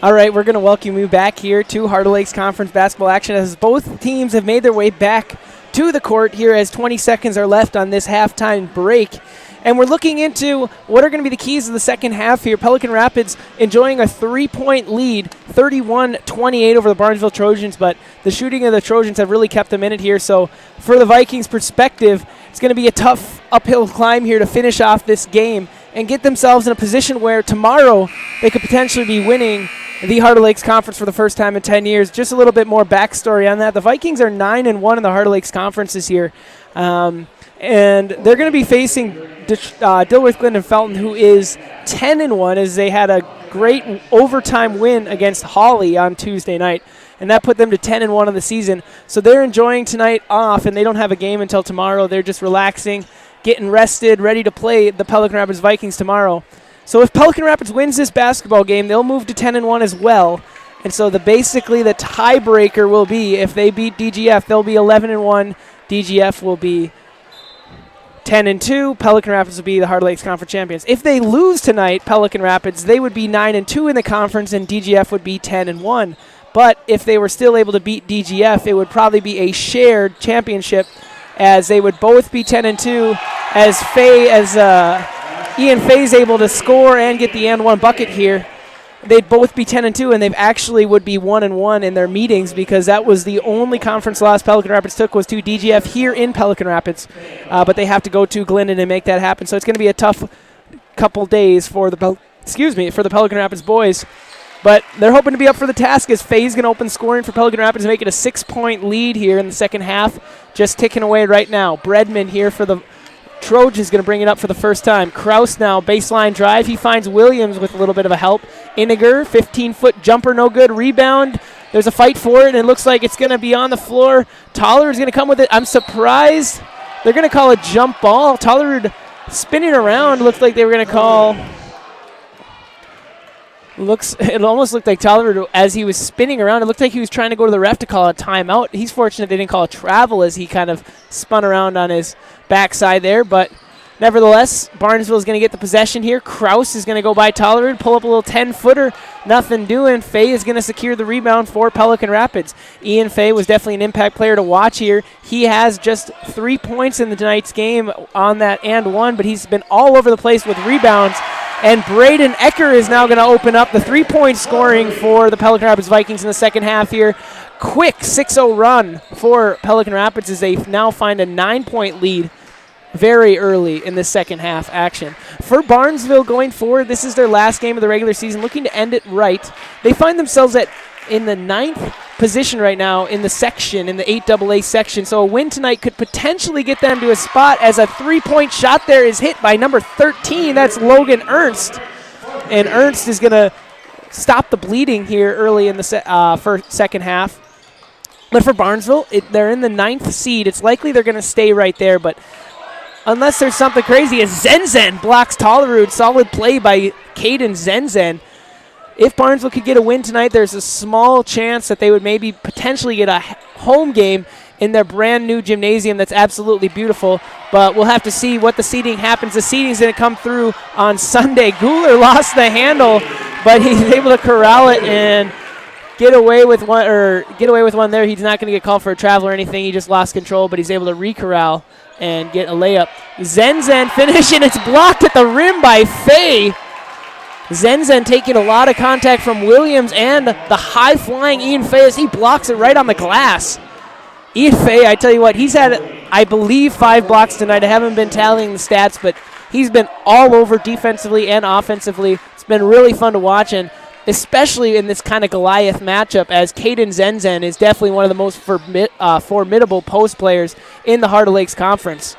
Speaker 2: All right, we're going to welcome you back here to Heart of Lakes Conference basketball action as both teams have made their way back to the court here as 20 seconds are left on this halftime break. And we're looking into what are going to be the keys of the second half here. Pelican Rapids enjoying a 3-point lead, 31-28 over the Barnesville Trojans, but the shooting of the Trojans have really kept them in it here. So for the Vikings' perspective, it's going to be a tough uphill climb here to finish off this game and get themselves in a position where tomorrow they could potentially be winning the Heart of Lakes Conference for the first time in 10 years. Just a little bit more backstory on that. The Vikings are 9-1 in the Heart of Lakes Conference this year. And they're going to be facing Dilworth Glendon Felton, who is 10-1, as they had a great overtime win against Hawley on Tuesday night. And that put them to 10-1 on the season. So they're enjoying tonight off, and they don't have a game until tomorrow. They're just relaxing, getting rested, ready to play the Pelican Rapids Vikings tomorrow. So if Pelican Rapids wins this basketball game, they'll move to 10-1 as well. And so basically the tiebreaker will be if they beat DGF, they'll be 11-1. DGF will be 10-2. Pelican Rapids will be the Heart of Lakes Conference champions. If they lose tonight, Pelican Rapids, they would be 9-2 in the conference, and DGF would be 10-1. But if they were still able to beat DGF, it would probably be a shared championship, as they would both be 10-2. Ian Fay's able to score and get the and one bucket here, they'd both be 10-2, and they actually would be 1-1 in their meetings, because that was the only conference loss Pelican Rapids took was to DGF here in Pelican Rapids. But they have to go to Glendon and make that happen. So it's going to be a tough couple days for the Pelican Rapids boys. But they're hoping to be up for the task, as Fay's going to open scoring for Pelican Rapids and make it a 6-point lead here in the second half. Just ticking away right now. Bredman here for the Trojans going to bring it up for the first time. Kraus now, baseline drive. He finds Williams with a little bit of a help. Iniger, 15-foot jumper, no good. Rebound. There's a fight for it, and it looks like it's going to be on the floor. Toller is going to come with it. I'm surprised they're going to call a jump ball. Toller spinning around. Looks like they were going to call... It almost looked like Toller, as he was spinning around, it looked like he was trying to go to the ref to call a timeout. He's fortunate they didn't call a travel, as he kind of spun around on his backside there. But nevertheless, Barnesville is going to get the possession here. Kraus is going to go by Toller, pull up a little 10-footer. Nothing doing. Fay is going to secure the rebound for Pelican Rapids. Ian Fay was definitely an impact player to watch here. He has just 3 points in tonight's game on that and one, but he's been all over the place with rebounds. And Braden Ecker is now going to open up the 3-point scoring for the Pelican Rapids Vikings in the second half here. Quick 6-0 run for Pelican Rapids as they now find a 9-point lead very early in the second half action. For Barnesville going forward, this is their last game of the regular season, looking to end it right. They find themselves in the 9th position right now in the section, in the 8AA section. So a win tonight could potentially get them to a spot, as a 3-point shot there is hit by number 13. That's Logan Ernst. And Ernst is going to stop the bleeding here early in the second half. But for Barnesville, they're in the 9th seed. It's likely they're going to stay right there, but unless there's something crazy, as Zenzen blocks Tollerud. Solid play by Caden Zenzen. If Barnesville could get a win tonight, there's a small chance that they would maybe potentially get a home game in their brand new gymnasium that's absolutely beautiful. But we'll have to see what the seeding happens. The seeding's going to come through on Sunday. Guler lost the handle, but he's able to corral it and get away with one there. He's not going to get called for a travel or anything. He just lost control, but he's able to re-corral and get a layup. Zenzen finishing. It's blocked at the rim by Fay. Zenzen taking a lot of contact from Williams and the high-flying Ian Fay as he blocks it right on the glass. Ian Fay, I tell you what, he's had, I believe, 5 blocks tonight. I haven't been tallying the stats, but he's been all over defensively and offensively. It's been really fun to watch, and especially in this kind of Goliath matchup, as Caden Zenzen is definitely one of the most formidable post players in the Heart of Lakes Conference.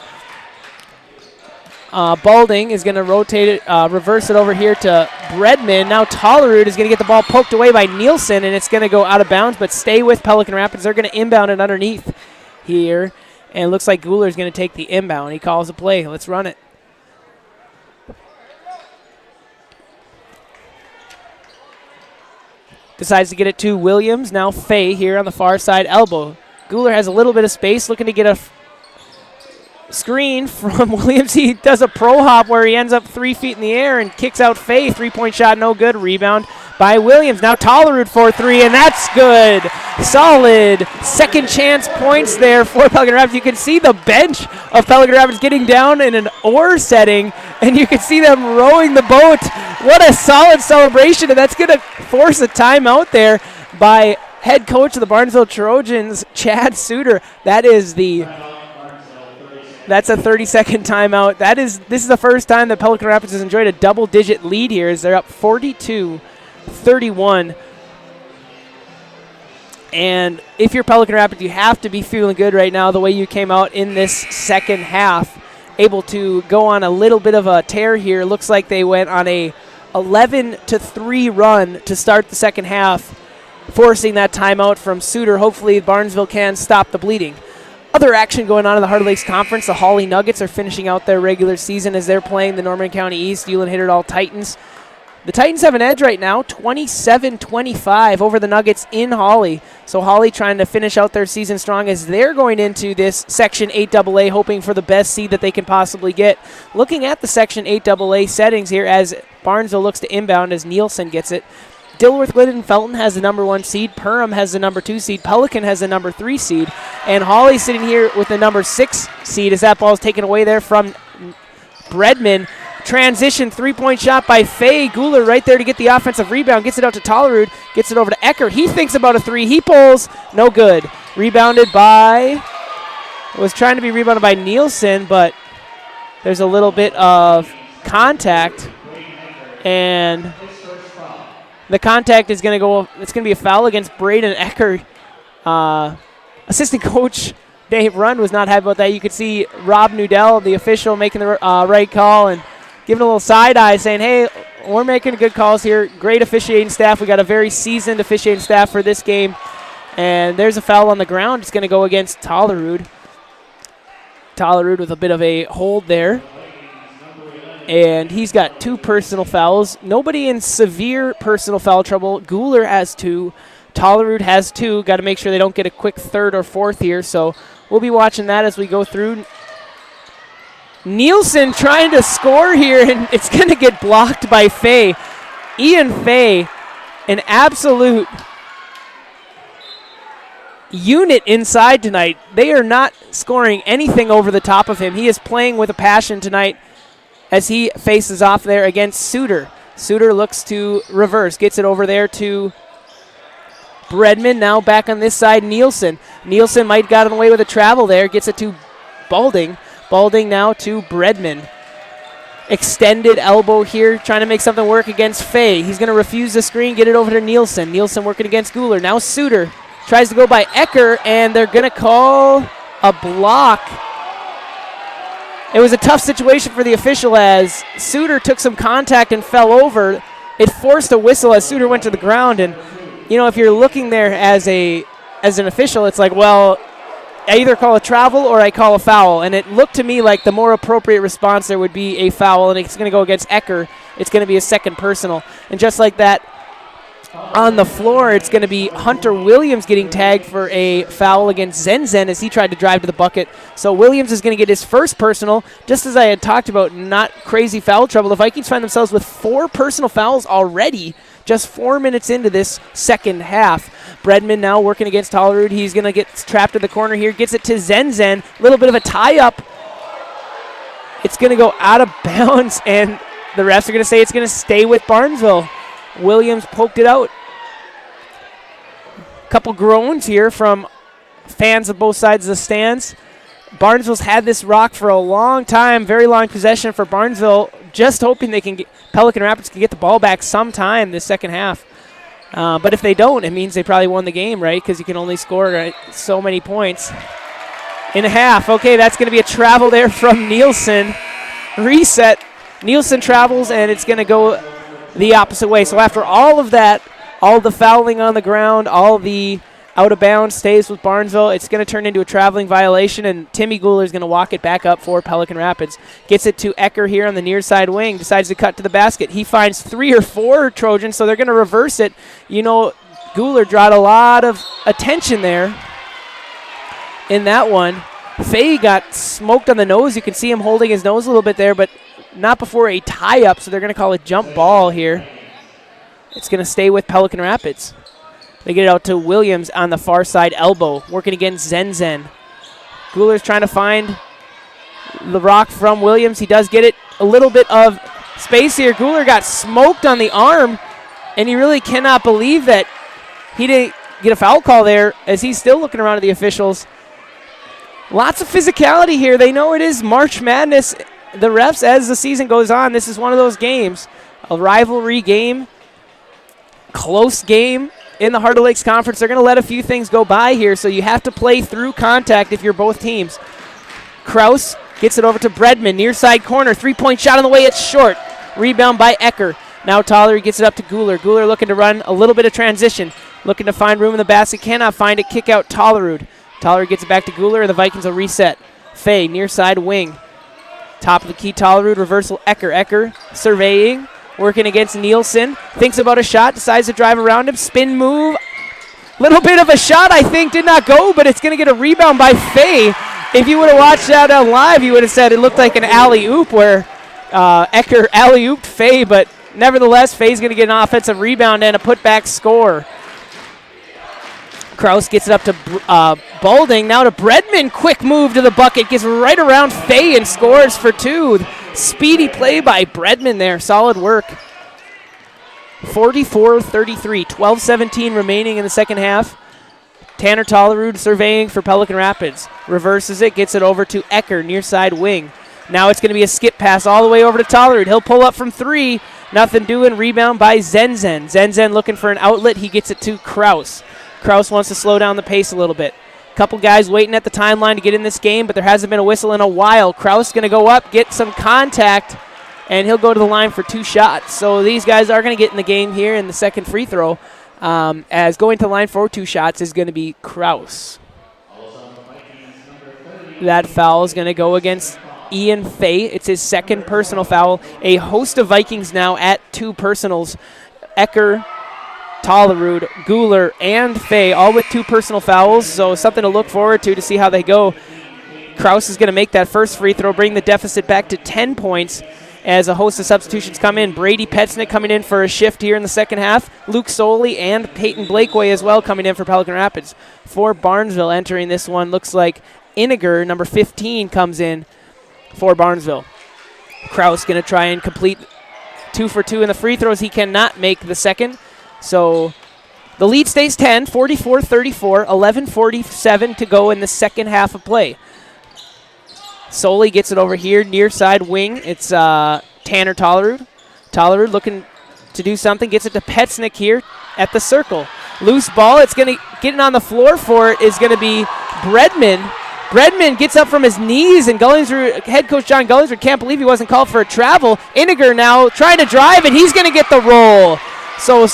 Speaker 2: Balding is going to rotate it, reverse it over here to Bredman. Now Tollerud is going to get the ball poked away by Nielsen, and it's going to go out of bounds, but stay with Pelican Rapids. They're going to inbound it underneath here, and it looks like Guler is going to take the inbound. He calls a play. Let's run it. Decides to get it to Williams. Now Fay here on the far side elbow. Guler has a little bit of space, looking to get a screen from Williams. He does a pro hop where he ends up 3 feet in the air and kicks out Fay. 3-point shot, no good. Rebound by Williams. Now Tollerud for 3, and that's good. Solid second chance points there for Pelican Rapids. You can see the bench of Pelican Rapids getting down in an oar setting, and you can see them rowing the boat. What a solid celebration, and that's going to force a timeout there by head coach of the Barnesville Trojans, Chad Suter. That's a 30-second timeout. This is the first time that Pelican Rapids has enjoyed a double-digit lead here as they're up 42-31. And if you're Pelican Rapids, you have to be feeling good right now the way you came out in this second half, able to go on a little bit of a tear here. Looks like they went on a 11-3 run to start the second half, forcing that timeout from Suter. Hopefully Barnesville can stop the bleeding. Other action going on in the Heart Lakes Conference. The Hawley Nuggets are finishing out their regular season as they're playing the Norman County East Euland-Hitterdal Titans. The Titans have an edge right now, 27-25 over the Nuggets in Hawley. So Hawley trying to finish out their season strong as they're going into this Section 8AA, hoping for the best seed that they can possibly get. Looking at the Section 8AA settings here as Barnesville looks to inbound as Nielsen gets it. Dilworth, Glidden, Felton has the number 1 seed. Perham has the number 2 seed. Pelican has the number 3 seed. And Hawley sitting here with the number 6 seed as that ball is taken away there from Bredman. Transition three-point shot by Faye Guler right there to get the offensive rebound. Gets it out to Tollerud. Gets it over to Eckert. He thinks about a 3. He pulls. No good. Rebounded by... Was trying to be rebounded by Nielsen, but there's a little bit of contact. And the contact is going to go... It's going to be a foul against Braden Eckert. Assistant coach Dave Rund was not happy about that. You could see Rob Nudell, the official, making the right call and giving a little side eye, saying, hey, we're making good calls here. Great officiating staff. We got a very seasoned officiating staff for this game. And there's a foul on the ground. It's going to go against Tollerud. Tollerud with a bit of a hold there. And he's got 2 personal fouls. Nobody in severe personal foul trouble. Guler has 2. Tollerud has 2. Got to make sure they don't get a quick 3rd or 4th here. So we'll be watching that as we go through. Nielsen trying to score here, and it's going to get blocked by Faye. Ian Faye, an absolute unit inside tonight. They are not scoring anything over the top of him. He is playing with a passion tonight as he faces off there against Suter. Suter looks to reverse, gets it over there to Bredman. Now back on this side, Nielsen. Nielsen might got away with a travel there, gets it to Balding. Balding now to Bredman. Extended elbow here, trying to make something work against Faye. He's going to refuse the screen, get it over to Nielsen. Nielsen working against Guler. Now Suter tries to go by Ecker, and they're going to call a block. It was a tough situation for the official as Suter took some contact and fell over. It forced a whistle as Suter went to the ground. And, you know, if you're looking there as an official, it's like, well, I either call a travel or I call a foul. And it looked to me like the more appropriate response there would be a foul, and it's going to go against Ecker. It's going to be a second personal. And just like that, on the floor, it's going to be Hunter Williams getting tagged for a foul against Zenzen as he tried to drive to the bucket. So Williams is going to get his first personal. Just as I had talked about, not crazy foul trouble. The Vikings find themselves with 4 personal fouls already, just 4 minutes into this second half. Bredman now working against Tollerud. He's going to get trapped in the corner here. Gets it to Zenzen. A little bit of a tie-up. It's going to go out of bounds, and the refs are going to say it's going to stay with Barnesville. Williams poked it out. Couple groans here from fans of both sides of the stands. Barnesville's had this rock for a long time. Very long possession for Barnesville. Just hoping they can get Pelican Rapids can get the ball back sometime this second half. But if they don't, it means they probably won the game, right? Because you can only score so many points in a half. Okay, that's going to be a travel there from Nielsen. Reset. Nielsen travels, and it's going to go the opposite way. So after all of that, all the fouling on the ground, all the out of bounds stays with Barnesville, it's going to turn into a traveling violation, and Timmy Guler is going to walk it back up for Pelican Rapids. Gets it to Ecker here on the near side wing, decides to cut to the basket. He finds 3 or 4 Trojans, so they're going to reverse it. You know, Guler drawed a lot of attention there in that one. Faye got smoked on the nose. You can see him holding his nose a little bit there, but not before a tie-up, so they're going to call a jump ball here. It's going to stay with Pelican Rapids. They get it out to Williams on the far side elbow, working against Zen. Guler's trying to find the rock from Williams. He does get it. A little bit of space here. Guler got smoked on the arm, and he really cannot believe that he didn't get a foul call there, as he's still looking around at the officials. Lots of physicality here. They know it is March Madness. The refs, as the season goes on, this is one of those games, a rivalry game, close game in the Heart of Lakes Conference. They're going to let a few things go by here, so you have to play through contact if you're both teams. Kraus gets it over to Bredman, near side corner, three-point shot on the way, it's short. Rebound by Ecker. Now Toller gets it up to Guler. Guler looking to run a little bit of transition, looking to find room in the basket, cannot find it, kick out Tollerud. Tollerud gets it back to Guler, and the Vikings will reset. Fay, near side wing. Top of the key, Tollerud, reversal, Ecker. Ecker surveying, working against Nielsen. Thinks about a shot, decides to drive around him, spin move. Little bit of a shot, I think, did not go, but it's going to get a rebound by Fay. If you would have watched that on live, you would have said it looked like an alley-oop where Ecker alley-ooped Fay, but nevertheless, Fay's going to get an offensive rebound and a putback score. Kraus gets it up to Balding, now to Bredman. Quick move to the bucket, gets right around Fay and scores for two. Speedy play by Bredman there, solid work. 44-33, 12-17 remaining in the second half. Tanner Tollerud surveying for Pelican Rapids. Reverses it, gets it over to Ecker, near side wing. Now it's going to be a skip pass all the way over to Tollerud. He'll pull up from three. Nothing doing. Rebound by Zen. Zen looking for an outlet. He gets it to Kraus. Kraus wants to slow down the pace a little bit. Couple guys waiting at the timeline to get in this game, but there hasn't been a whistle in a while. Kraus going to go up, get some contact, and he'll go to the line for two shots. So these guys are going to get in the game here in the second free throw, as going to the line for two shots is going to be Kraus. That foul is going to go against Ian Fay. It's his second personal foul. A host of Vikings now at two personals. Ecker, Tollerud, Guler, and Fay, all with two personal fouls, so something to look forward to see how they go. Kraus is going to make that first free throw, bring the deficit back to 10 points as a host of substitutions come in. Brady Petznick coming in for a shift here in the second half. Luke Soley and Peyton Blakeway as well coming in for Pelican Rapids. For Barnesville entering this one, looks like Iniger, number 15, comes in for Barnesville. Kraus going to try and complete 2 for 2 in the free throws. He cannot make the second. So the lead stays 10, 44-34, 11:47 to go in the second half of play. Soley gets it over here, near side wing. It's Tanner Tollerud. Tollerud looking to do something, gets it to Petznick here at the circle. Loose ball, it's going to get it on the floor for it is going to be Bredman. Bredman gets up from his knees, and head coach John Gullingsrud can't believe he wasn't called for a travel. Iniger now trying to drive, and he's going to get the roll. So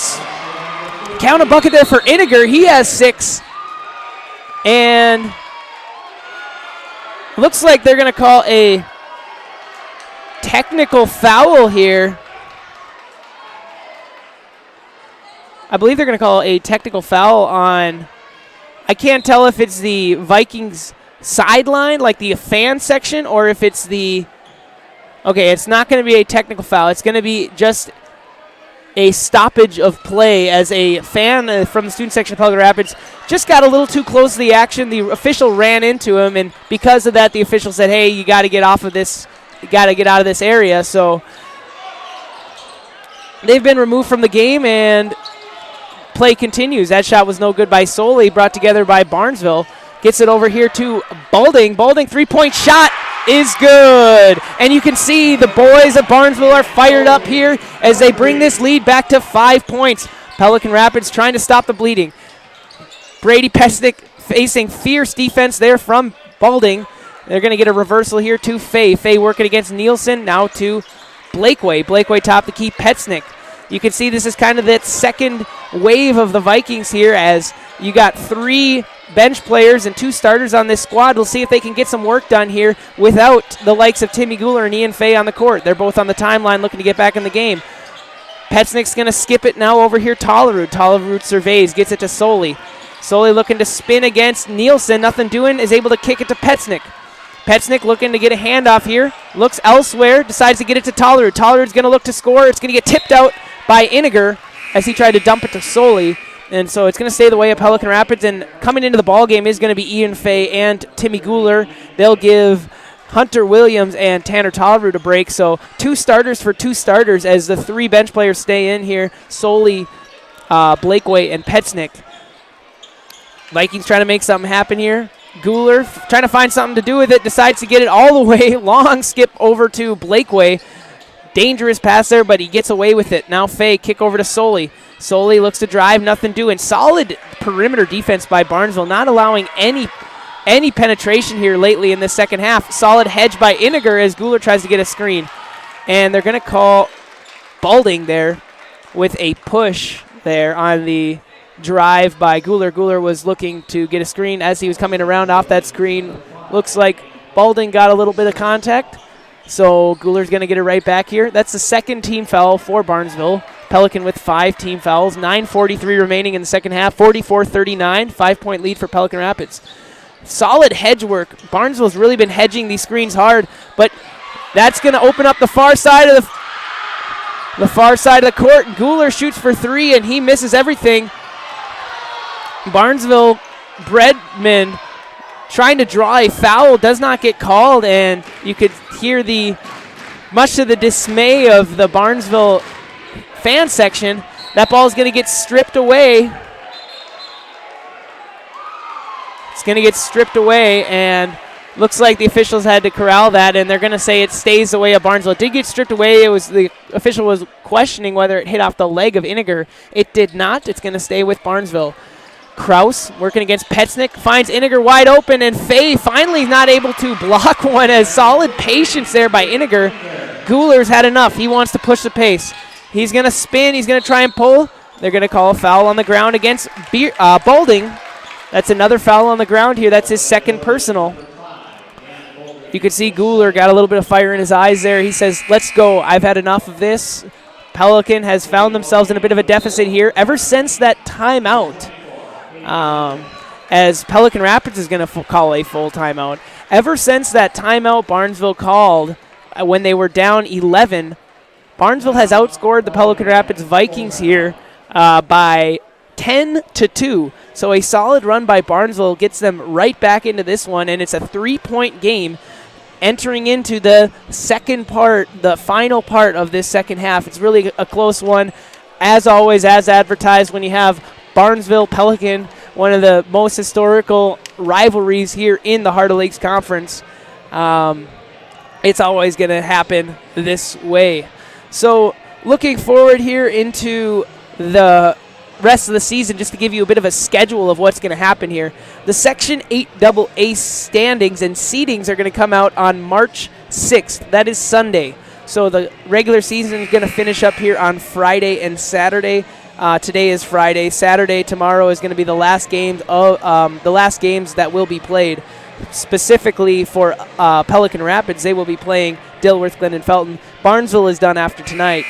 Speaker 2: count a bucket there for Iniger. He has 6. And looks like they're going to call a technical foul here. I believe they're going to call a technical foul on, I can't tell if it's the Vikings sideline, like the fan section, or if it's the, okay, it's not going to be a technical foul. It's going to be just a stoppage of play as a fan from the student section of Pelican Rapids just got a little too close to the action. The official ran into him, and because of that, the official said, hey, you got to get off of this, you got to get out of this area. So they've been removed from the game, and play continues. That shot was no good by Soley, brought together by Barnesville. Gets it over here to Balding. Balding, three-point shot is good. And you can see the boys of Barnesville are fired up here as they bring this lead back to 5 points. Pelican Rapids trying to stop the bleeding. Brady Pesnick facing fierce defense there from Balding. They're going to get a reversal here to Fay. Fay working against Nielsen, now to Blakeway. Blakeway top the key, Petznick. You can see this is kind of that second wave of the Vikings here as you got 3 bench players and 2 starters on this squad. We'll see if they can get some work done here without the likes of Timmy Guler and Ian Fay on the court. They're both on the timeline looking to get back in the game. Petznick's going to skip it now over here. Tollerud surveys, gets it to Soley. Soley looking to spin against Nielsen. Nothing doing, is able to kick it to Petznick. Petznick looking to get a handoff here. Looks elsewhere, decides to get it to Tollerud. Tollerud's going to look to score. It's going to get tipped out by Iniger. as he tried to dump it to Soley. And so it's going to stay the way of Pelican Rapids. And coming into the ball game is going to be Ian Fay and Timmy Guler. They'll give Hunter Williams and Tanner Tollerud a break. So 2 starters for 2 starters as the 3 bench players stay in here. Soley, Blakeway, and Petsnick. Vikings trying to make something happen here. Guler trying to find something to do with it. Decides to get it all the way. Long skip over to Blakeway. Dangerous pass there, but he gets away with it. Now Fay, kick over to Soley. Soley looks to drive, nothing doing. Solid perimeter defense by Barnesville, not allowing any penetration here lately in the second half. Solid hedge by Iniger as Guler tries to get a screen. And they're going to call Balding there with a push there on the drive by Guler. Guler was looking to get a screen as he was coming around off that screen. Looks like Balding got a little bit of contact. So Guler's going to get it right back here. That's the second team foul for Barnesville. Pelican with 5 team fouls. 9:43 remaining in the second half. 44-39. 5-point lead for Pelican Rapids. Solid hedge work. Barnesville's really been hedging these screens hard, but that's going to open up the far side of the court. Guler shoots for 3, and he misses everything. Barnesville, Bredman trying to draw a foul, does not get called, and you could hear much to the dismay of the Barnesville fan section, that ball is going to get stripped away. It's going to get stripped away, and looks like the officials had to corral that, and they're going to say it stays the way of Barnesville. It did get stripped away. The official was questioning whether it hit off the leg of Iniger. It did not. It's going to stay with Barnesville. Kraus working against Petsnick, finds Iniger wide open, and Fay finally not able to block one. As solid patience there by Iniger. Guler's had enough. He wants to push the pace. He's going to spin. He's going to try and pull. They're going to call a foul on the ground against Balding. That's another foul on the ground here. That's his second personal. You could see Guler got a little bit of fire in his eyes there. He says, let's go. I've had enough of this. Pelican has found themselves in a bit of a deficit here ever since that timeout. As Pelican Rapids is going to call a full timeout. Ever since that timeout Barnesville called when they were down 11, Barnesville has outscored the Pelican Rapids Vikings here by 10-2. So a solid run by Barnesville gets them right back into this one, and it's a 3-point game entering into the second part, the final part of this second half. It's really a close one. As always, as advertised, when you have Barnesville Pelican, one of the most historical rivalries here in the Heart of Lakes Conference, it's always going to happen this way. So looking forward here into the rest of the season, just to give you a bit of a schedule of what's going to happen here. The Section 8AA standings and seedings are going to come out on March 6th. That is Sunday. So the regular season is going to finish up here on Friday and Saturday. Today is Friday. Saturday, tomorrow is going to be the last games that will be played. Specifically for Pelican Rapids, they will be playing Dilworth, Glen, and Felton. Barnesville is done after tonight.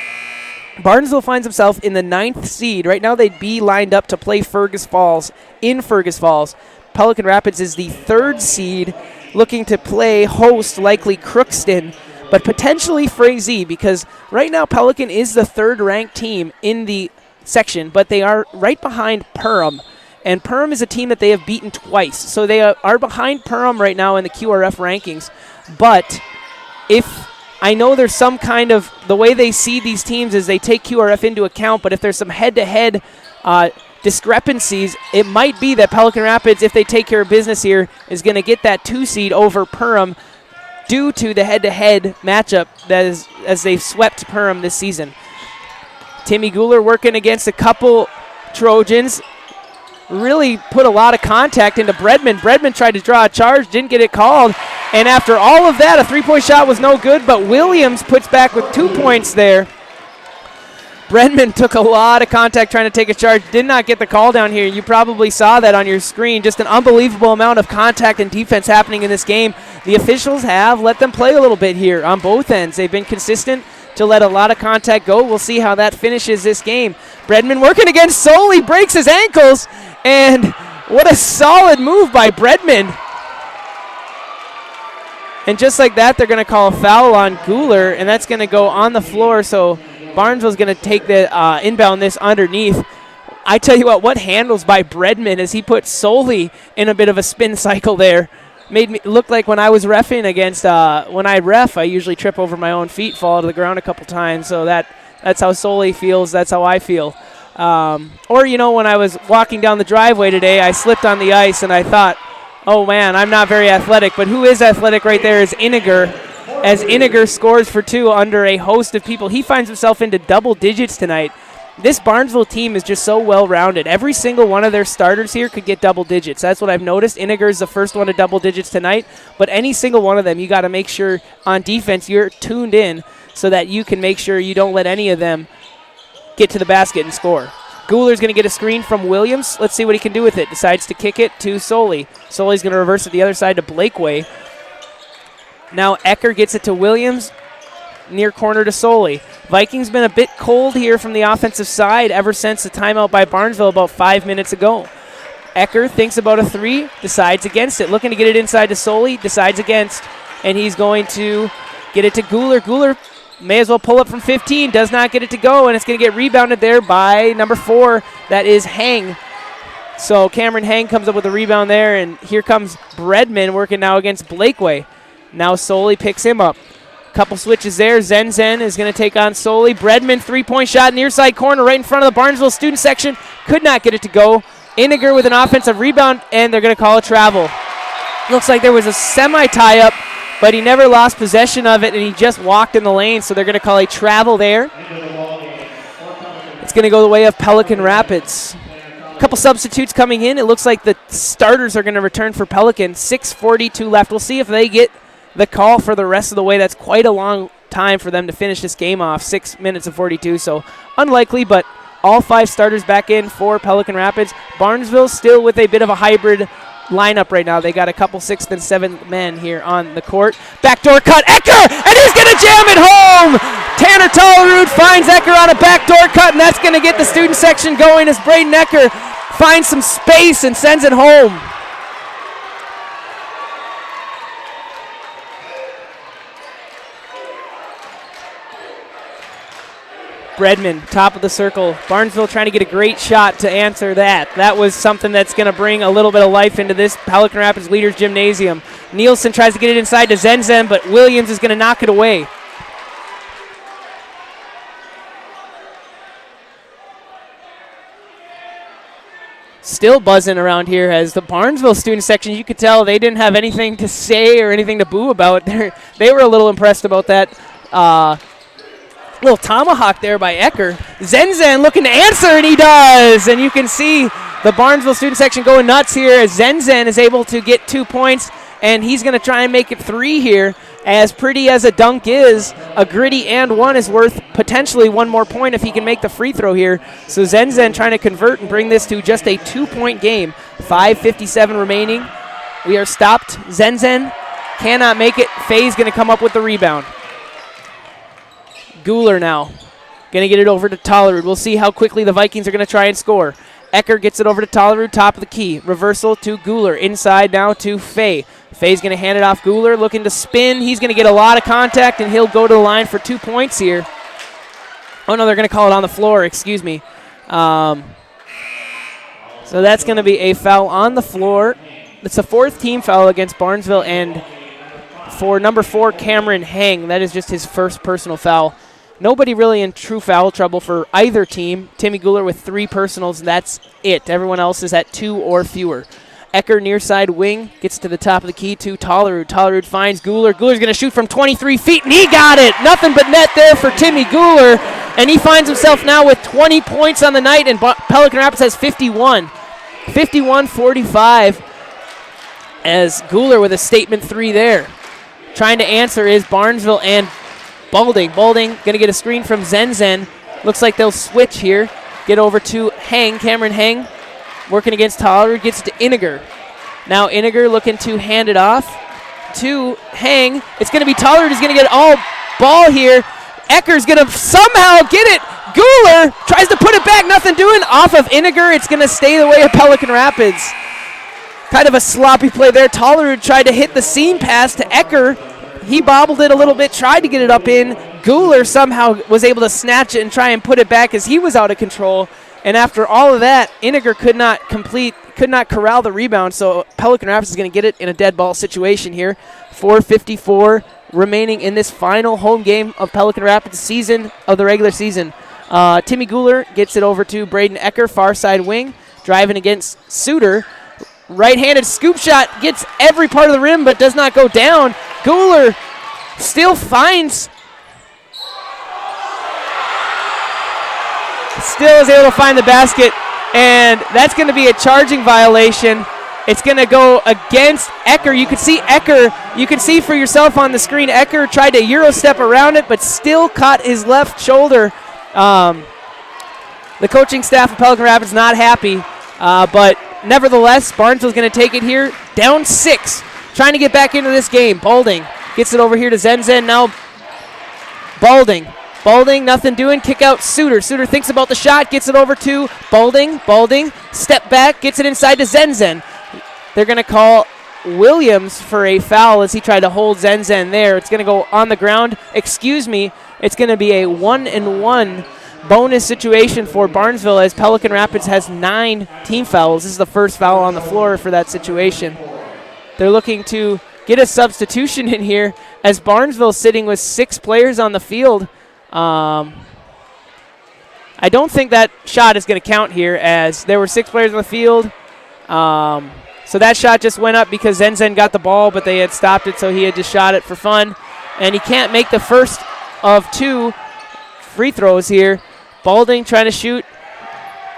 Speaker 2: Barnesville finds himself in the 9th seed. Right now they'd be lined up to play Fergus Falls in Fergus Falls. Pelican Rapids is the 3rd seed, looking to play host likely Crookston, but potentially Frazee, because right now Pelican is the 3rd-ranked team in the section, but they are right behind Perham. And Perham is a team that they have beaten twice. So they are behind Perham right now in the QRF rankings. But if I know there's some kind of, the way they see these teams is they take QRF into account, but if there's some head-to-head discrepancies, it might be that Pelican Rapids, if they take care of business here, is going to get that 2 seed over Perham due to the head-to-head matchup that is, as they've swept Perham this season. Timmy Guler working against a couple Trojans. Really put a lot of contact into Bredman. Bredman tried to draw a charge, didn't get it called. And after all of that, a 3-point shot was no good, but Williams puts back with 2 points there. Bredman took a lot of contact trying to take a charge, did not get the call down here. You probably saw that on your screen. Just an unbelievable amount of contact and defense happening in this game. The officials have let them play a little bit here on both ends. They've been consistent to let a lot of contact go. We'll see how that finishes this game. Bredman working against Soley, breaks his ankles, and what a solid move by Bredman. And just like that, they're going to call a foul on Guler, and that's going to go on the floor. So Barnesville's going to take the inbound this underneath. I tell you what handles by Bredman as he put Soley in a bit of a spin cycle there. Made me look like when I was reffing against, when I ref, I usually trip over my own feet, fall to the ground a couple times. So that's how Soley feels. That's how I feel. Or, when I was walking down the driveway today, I slipped on the ice and I thought, oh, man, I'm not very athletic. But who is athletic right there is Iniger. As Iniger scores for 2 under a host of people. He finds himself into double digits tonight. This Barnesville team is just so well-rounded. Every single one of their starters here could get double digits. That's what I've noticed. Iniger is the first one to double digits tonight. But any single one of them, you got to make sure on defense you're tuned in so that you can make sure you don't let any of them get to the basket and score. Guler's going to get a screen from Williams. Let's see what he can do with it. Decides to kick it to Soley. Soley's going to reverse it the other side to Blakeway. Now Ecker gets it to Williams. Near corner to Soley. Vikings been a bit cold here from the offensive side ever since the timeout by Barnesville about 5 minutes ago. Ecker thinks about a 3, decides against it. Looking to get it inside to Soley, decides against. And he's going to get it to Guler. Guler may as well pull up from 15, does not get it to go, and it's going to get rebounded there by number 4. That is Hang. So Cameron Hang comes up with a rebound there, and here comes Bredman working now against Blakeway. Now Soley picks him up. Couple switches there. Zen is going to take on Soley. Bredman, 3-point shot, near side corner, right in front of the Barnesville student section. Could not get it to go. Iniger with an offensive rebound, and they're going to call a travel. Looks like there was a semi-tie-up, but he never lost possession of it, and he just walked in the lane, so they're going to call a travel there. It's going to go the way of Pelican Rapids. A couple substitutes coming in. It looks like the starters are going to return for Pelican. 6:42 left. We'll see if they get the call for the rest of the way. That's quite a long time for them to finish this game off, 6 minutes and 42, so unlikely, but all 5 starters back in for Pelican Rapids. Barnesville still with a bit of a hybrid lineup right now. They got a couple 6th and 7th men here on the court. Backdoor cut, Ecker, and he's going to jam it home! Tanner Tollerud finds Ecker on a backdoor cut, and that's going to get the student section going as Braden Ecker finds some space and sends it home. Bredman, top of the circle. Barnesville trying to get a great shot to answer that. That was something that's going to bring a little bit of life into this Pelican Rapids Leaders Gymnasium. Nielsen tries to get it inside to Zen, but Williams is going to knock it away. Still buzzing around here as the Barnesville student section, you could tell they didn't have anything to say or anything to boo about. They were a little impressed about that little tomahawk there by Ecker. Zen looking to answer, and he does. And you can see the Barnesville student section going nuts here as Zen is able to get 2 points, and he's going to try and make it 3 here. As pretty as a dunk is, a gritty and 1 is worth potentially 1 more point if he can make the free throw here. So Zen trying to convert and bring this to just a 2-point game. 5:57 remaining. We are stopped. Zen cannot make it. Faye's going to come up with the rebound. Guler now. Going to get it over to Tollerud. We'll see how quickly the Vikings are going to try and score. Ecker gets it over to Tollerud, top of the key. Reversal to Guler. Inside now to Faye. Faye's going to hand it off Guler, looking to spin. He's going to get a lot of contact, and he'll go to the line for 2 points here. Oh, no, they're going to call it on the floor. Excuse me. So that's going to be a foul on the floor. It's a 4th team foul against Barnesville, and for number 4, Cameron Hang, that is just his first personal foul. Nobody really in true foul trouble for either team. Timmy Guler with 3 personals, that's it. Everyone else is at 2 or fewer. Ecker near side wing, gets to the top of the key to Tollerud. Tollerud finds Guler. Guler's going to shoot from 23 feet, and he got it. Nothing but net there for Timmy Guler, and he finds himself now with 20 points on the night, and Pelican Rapids has 51. 51-45 as Guler with a statement 3 there. Trying to answer is Barnesville and Balding. Balding going to get a screen from Zen. Looks like they'll switch here. Get over to Hang. Cameron Hang working against Tollerud. Gets to Iniger. Now Iniger looking to hand it off to Hang. It's going to be Tollerud who's going to get all ball here. Ecker's going to somehow get it. Guler tries to put it back. Nothing doing. Off of Iniger. It's going to stay the way of Pelican Rapids. Kind of a sloppy play there. Tollerud tried to hit the seam pass to Ecker. He bobbled it a little bit, tried to get it up in. Guler somehow was able to snatch it and try and put it back as he was out of control. And after all of that, Iniger could not corral the rebound. So Pelican Rapids is going to get it in a dead ball situation here. 4:54 remaining in this final home game of Pelican Rapids season of the regular season. Timmy Guler gets it over to Braden Ecker, far side wing, driving against Suter. Right-handed scoop shot gets every part of the rim but does not go down. Guler still is able to find the basket, and that's going to be a charging violation. It's going to go against Ecker. You can see for yourself on the screen, Ecker tried to Euro step around it, but still caught his left shoulder. The coaching staff of Pelican Rapids not happy, but nevertheless, Barnesville's going to take it here, down 6, trying to get back into this game. Balding gets it over here to Zen. Now Balding, nothing doing. Kick out Suter. Suter thinks about the shot, gets it over to Balding. Step back, gets it inside to Zen. They're going to call Williams for a foul as he tried to hold Zen there. It's going to go on the ground. It's going to be a 1-and-1 bonus situation for Barnesville as Pelican Rapids has 9 team fouls. This is the first foul on the floor for that situation. They're looking to get a substitution in here as Barnesville sitting with 6 players on the field. I don't think that shot is going to count here as there were 6 players on the field. So that shot just went up because Zen got the ball, but they had stopped it, so he had just shot it for fun. And he can't make the first of 2 free throws here. Balding trying to shoot.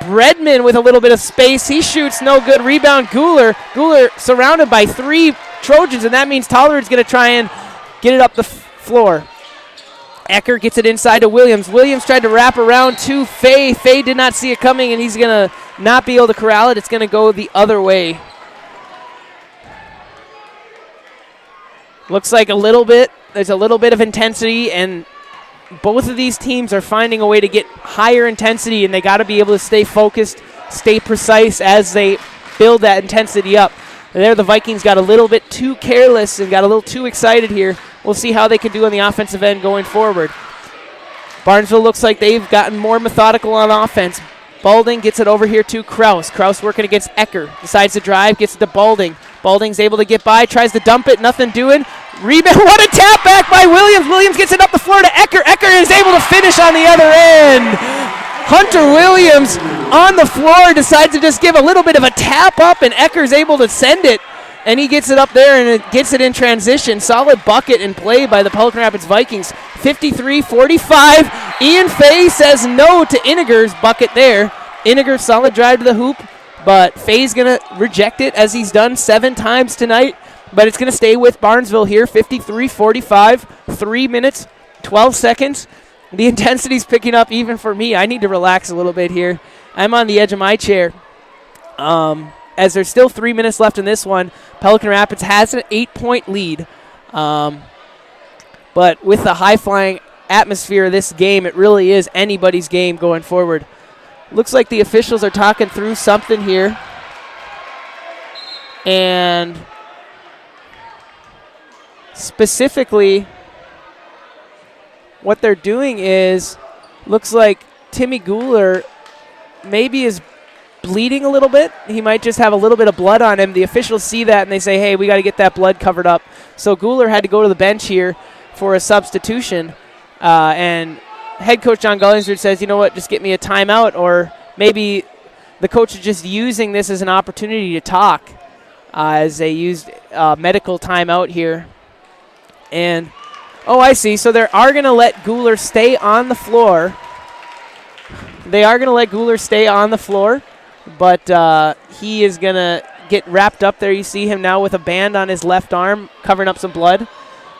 Speaker 2: Bredman with a little bit of space. He shoots, no good. Rebound, Guler. Guler surrounded by 3 Trojans, and that means Tollard's going to try and get it up the floor. Ecker gets it inside to Williams. Williams tried to wrap around to Fay. Fay did not see it coming, and he's going to not be able to corral it. It's going to go the other way. Looks like there's a little bit of intensity, and both of these teams are finding a way to get higher intensity, and they got to be able to stay focused, stay precise as they build that intensity up. And there the Vikings got a little bit too careless and got a little too excited here. We'll see how they can do on the offensive end going forward. Barnesville looks like they've gotten more methodical on offense. Balding gets it over here to Kraus. Kraus working against Ecker. Decides to drive, gets it to Balding. Balding's able to get by, tries to dump it, nothing doing. Rebound, what a tap back by Williams. Williams gets it up the floor to Ecker. Ecker is able to finish on the other end. Hunter Williams on the floor decides to just give a little bit of a tap up, and Ecker's able to send it. And he gets it up there, and it gets it in transition. Solid bucket and play by the Pelican Rapids Vikings. 53-45. Ian Fay says no to Iniger's bucket there. Iniger, solid drive to the hoop, but Fay's going to reject it as he's done 7 times tonight. But it's going to stay with Barnesville here. 53-45. 3 minutes, 12 seconds. The intensity's picking up even for me. I need to relax a little bit here. I'm on the edge of my chair. As there's still 3 minutes left in this one, Pelican Rapids has an 8-point lead. But with the high-flying atmosphere of this game, it really is anybody's game going forward. Looks like the officials are talking through something here. And specifically, what they're doing is, looks like Timmy Guler maybe is bleeding a little bit. He might just have a little bit of blood on him. The officials see that and they say, hey, we got to get that blood covered up. So Guler had to go to the bench here for a substitution. And head coach John Gullingsford says, you know what, just get me a timeout, or maybe the coach is just using this as an opportunity to talk as they used medical timeout here. And, oh, I see. So they are going to let Guler stay on the floor. But he is going to get wrapped up there. You see him now with a band on his left arm, covering up some blood.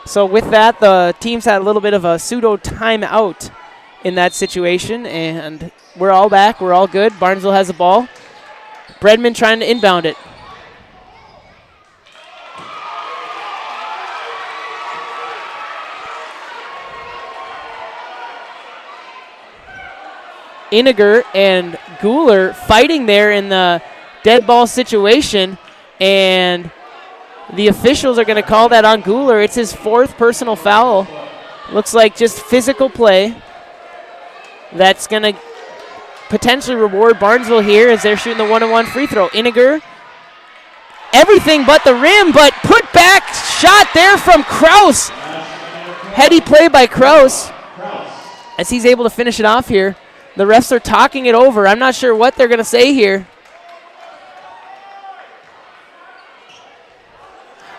Speaker 2: So with that, the teams had a little bit of a pseudo timeout in that situation, and we're all back. We're all good. Barnesville has the ball. Bredman trying to inbound it. Iniger and Guler fighting there in the dead ball situation, and the officials are going to call that on Guler. It's his 4th personal foul Looks like just physical play. That's going to potentially reward Barnesville here as they're shooting the 1-on-1 free throw. Iniger, everything but the rim, but put back shot there from Kraus. Heady play by Kraus as he's able to finish it off here. The refs are talking it over. I'm not sure what they're going to say here.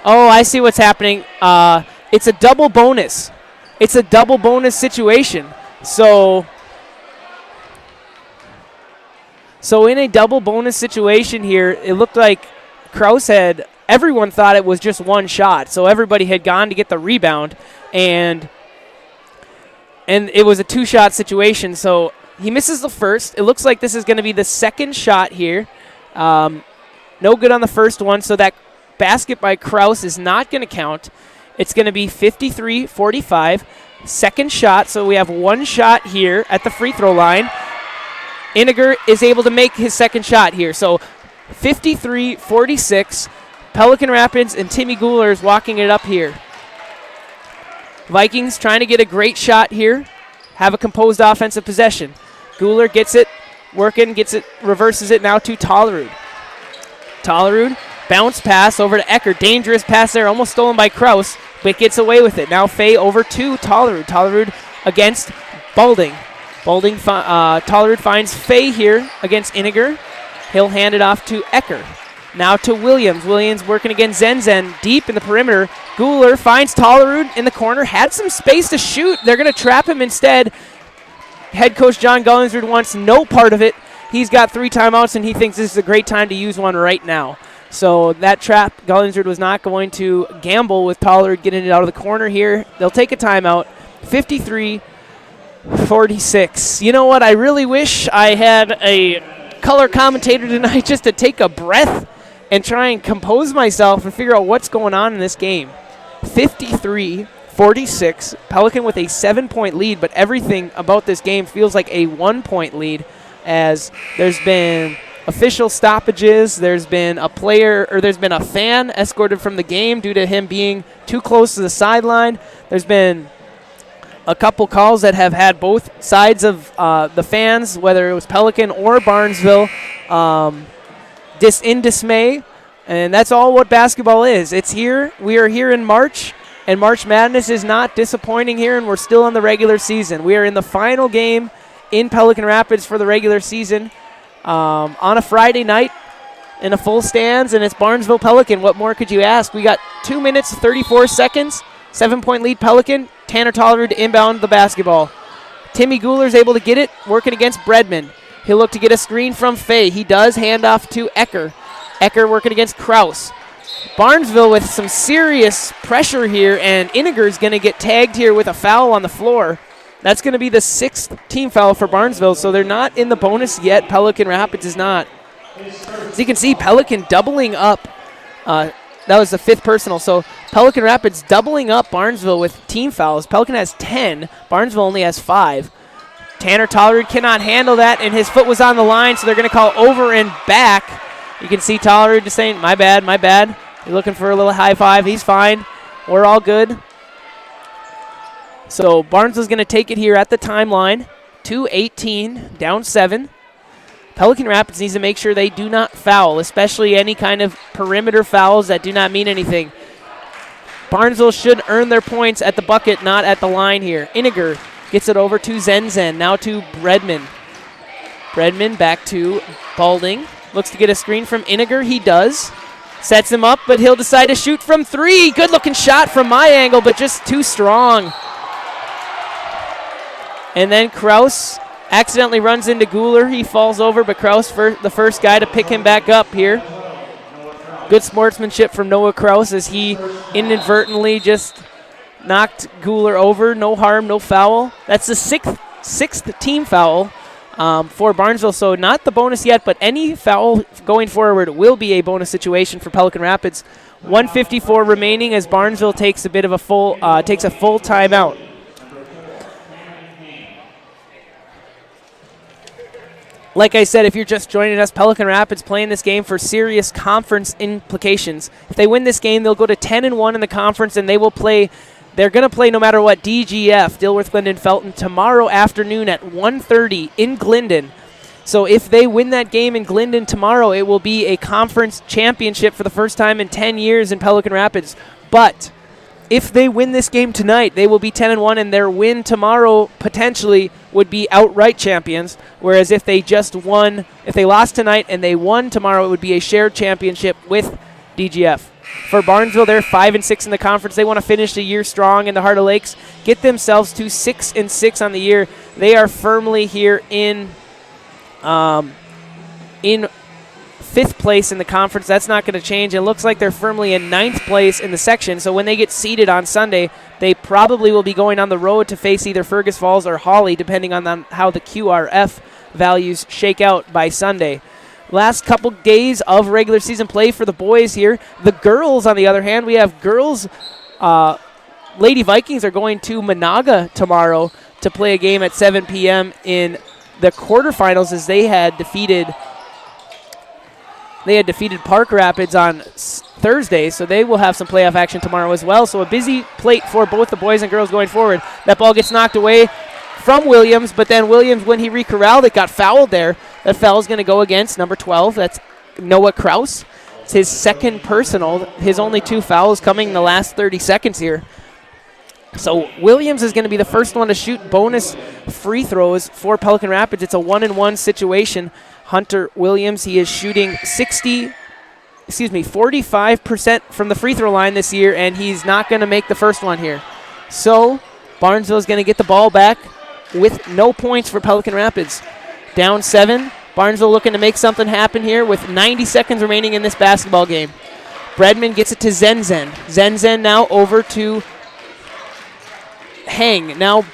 Speaker 2: Oh, I see what's happening. It's a double bonus. It's a double bonus situation. So in a double bonus situation here, it looked like Kraus everyone thought it was just one shot. So everybody had gone to get the rebound, and it was a two-shot situation. So he misses the first. It looks like this is going to be the second shot here. No good on the first one, so that basket by Kraus is not going to count. It's going to be 53-45. Second shot, so we have one shot here at the free throw line. Iniger is able to make his second shot here. So 53-46. Pelican Rapids and Timmy Guler is walking it up here. Vikings trying to get a great shot here. Have a composed offensive possession. Guler gets it, working, gets it, reverses it now to Tollerud. Tollerud, bounce pass over to Ecker. Dangerous pass there, almost stolen by Kraus, but gets away with it. Now Fay over to Tollerud. Tollerud against Balding. Tollerud finds Fay here against Iniger. He'll hand it off to Ecker. Now to Williams. Williams working against Zenzen deep in the perimeter. Guler finds Tollerud in the corner. Had some space to shoot. They're going to trap him instead. Head coach John Gullingsrud wants no part of it. He's got 3 timeouts, and he thinks this is a great time to use one right now. So that trap, Gullingsrud was not going to gamble with Tollerud getting it out of the corner here. They'll take a timeout. 53-46. You know what? I really wish I had a color commentator tonight just to take a breath and try and compose myself and figure out what's going on in this game. 53-46. Pelican with a 7-point lead, but everything about this game feels like a 1-point lead as there's been official stoppages, there's been a fan escorted from the game due to him being too close to the sideline. There's been a couple calls that have had both sides of the fans, whether it was Pelican or Barnesville, in dismay. And that's all what basketball is. It's here. We are here in March, and March Madness is not disappointing here, and we're still in the regular season. We are in the final game in Pelican Rapids for the regular season on a Friday night in a full stands, and it's Barnesville Pelican. What more could you ask? We got 2 minutes, 34 seconds, 7-point lead Pelican. Tanner Tollerud to inbound the basketball. Timmy Guler's able to get it, working against Bredman. He'll look to get a screen from Fay. He does, hand off to Ecker. Ecker working against Kraus. Barnesville with some serious pressure here, and Iniger's going to get tagged here with a foul on the floor. That's going to be the 6th team foul for Barnesville, so they're not in the bonus yet. Pelican Rapids is not. As you can see, Pelican doubling up. That was the 5th personal. So Pelican Rapids doubling up Barnesville with team fouls. Pelican has 10. Barnesville only has 5. Tanner Tollerud cannot handle that, and his foot was on the line, so they're going to call over and back. You can see Tollerud just saying, my bad, my bad. You're looking for a little high five. He's fine. We're all good. So Barnesville's going to take it here at the timeline. 2:18, down 7. Pelican Rapids needs to make sure they do not foul, especially any kind of perimeter fouls that do not mean anything. Barnesville should earn their points at the bucket, not at the line here. Iniger gets it over to Zenzen, now to Bredman. Bredman back to Balding. Looks to get a screen from Iniger. He does. Sets him up, but he'll decide to shoot from 3. Good-looking shot from my angle, but just too strong. And then Kraus accidentally runs into Guler. He falls over, but Kraus the first guy to pick him back up here. Good sportsmanship from Noah Kraus as he inadvertently just knocked Guler over. No harm, no foul. That's the sixth team foul for Barnesville, so not the bonus yet, but any foul going forward will be a bonus situation for Pelican Rapids. 1:54 remaining as Barnesville takes a full timeout. Like I said, if you're just joining us, Pelican Rapids playing this game for serious conference implications. If they win this game, they'll go to 10-1 in the conference, and they will play They're going to play no matter what DGF, Dilworth Glendon Felton, tomorrow afternoon at 1:30 in Glendon. So if they win that game in Glendon tomorrow, it will be a conference championship for the first time in 10 years in Pelican Rapids. But if they win this game tonight, they will be 10-1, and their win tomorrow potentially would be outright champions. Whereas if they lost tonight and they won tomorrow, it would be a shared championship with DGF. For Barnesville, they're 5-6 in the conference. They want to finish the year strong in the Heart of Lakes, get themselves to 6-6 on the year. They are firmly here in 5th place in the conference. That's not going to change. It looks like they're firmly in 9th place in the section. So when they get seeded on Sunday, they probably will be going on the road to face either Fergus Falls or Hawley, depending on how the QRF values shake out by Sunday. Last couple days of regular season play for the boys here. The girls, on the other hand, we have girls. Lady Vikings are going to Monaga tomorrow to play a game at 7 p.m. in the quarterfinals, as they had defeated Park Rapids on Thursday, so they will have some playoff action tomorrow as well. So a busy plate for both the boys and girls going forward. That ball gets knocked away from Williams, but then Williams, when he recorralled it, got fouled there. That foul is going to go against number 12. That's Noah Kraus. It's his second personal. His only 2 fouls coming in the last 30 seconds here. So Williams is going to be the first one to shoot bonus free throws for Pelican Rapids. It's a 1-and-1 situation. Hunter Williams, he is shooting 45% from the free throw line this year, and he's not going to make the first one here. So Barnesville is going to get the ball back with no points for Pelican Rapids. Down 7. Barnesville looking to make something happen here with 90 seconds remaining in this basketball game. Bredman gets it to Zenzen. Zenzen now over to Hang. Now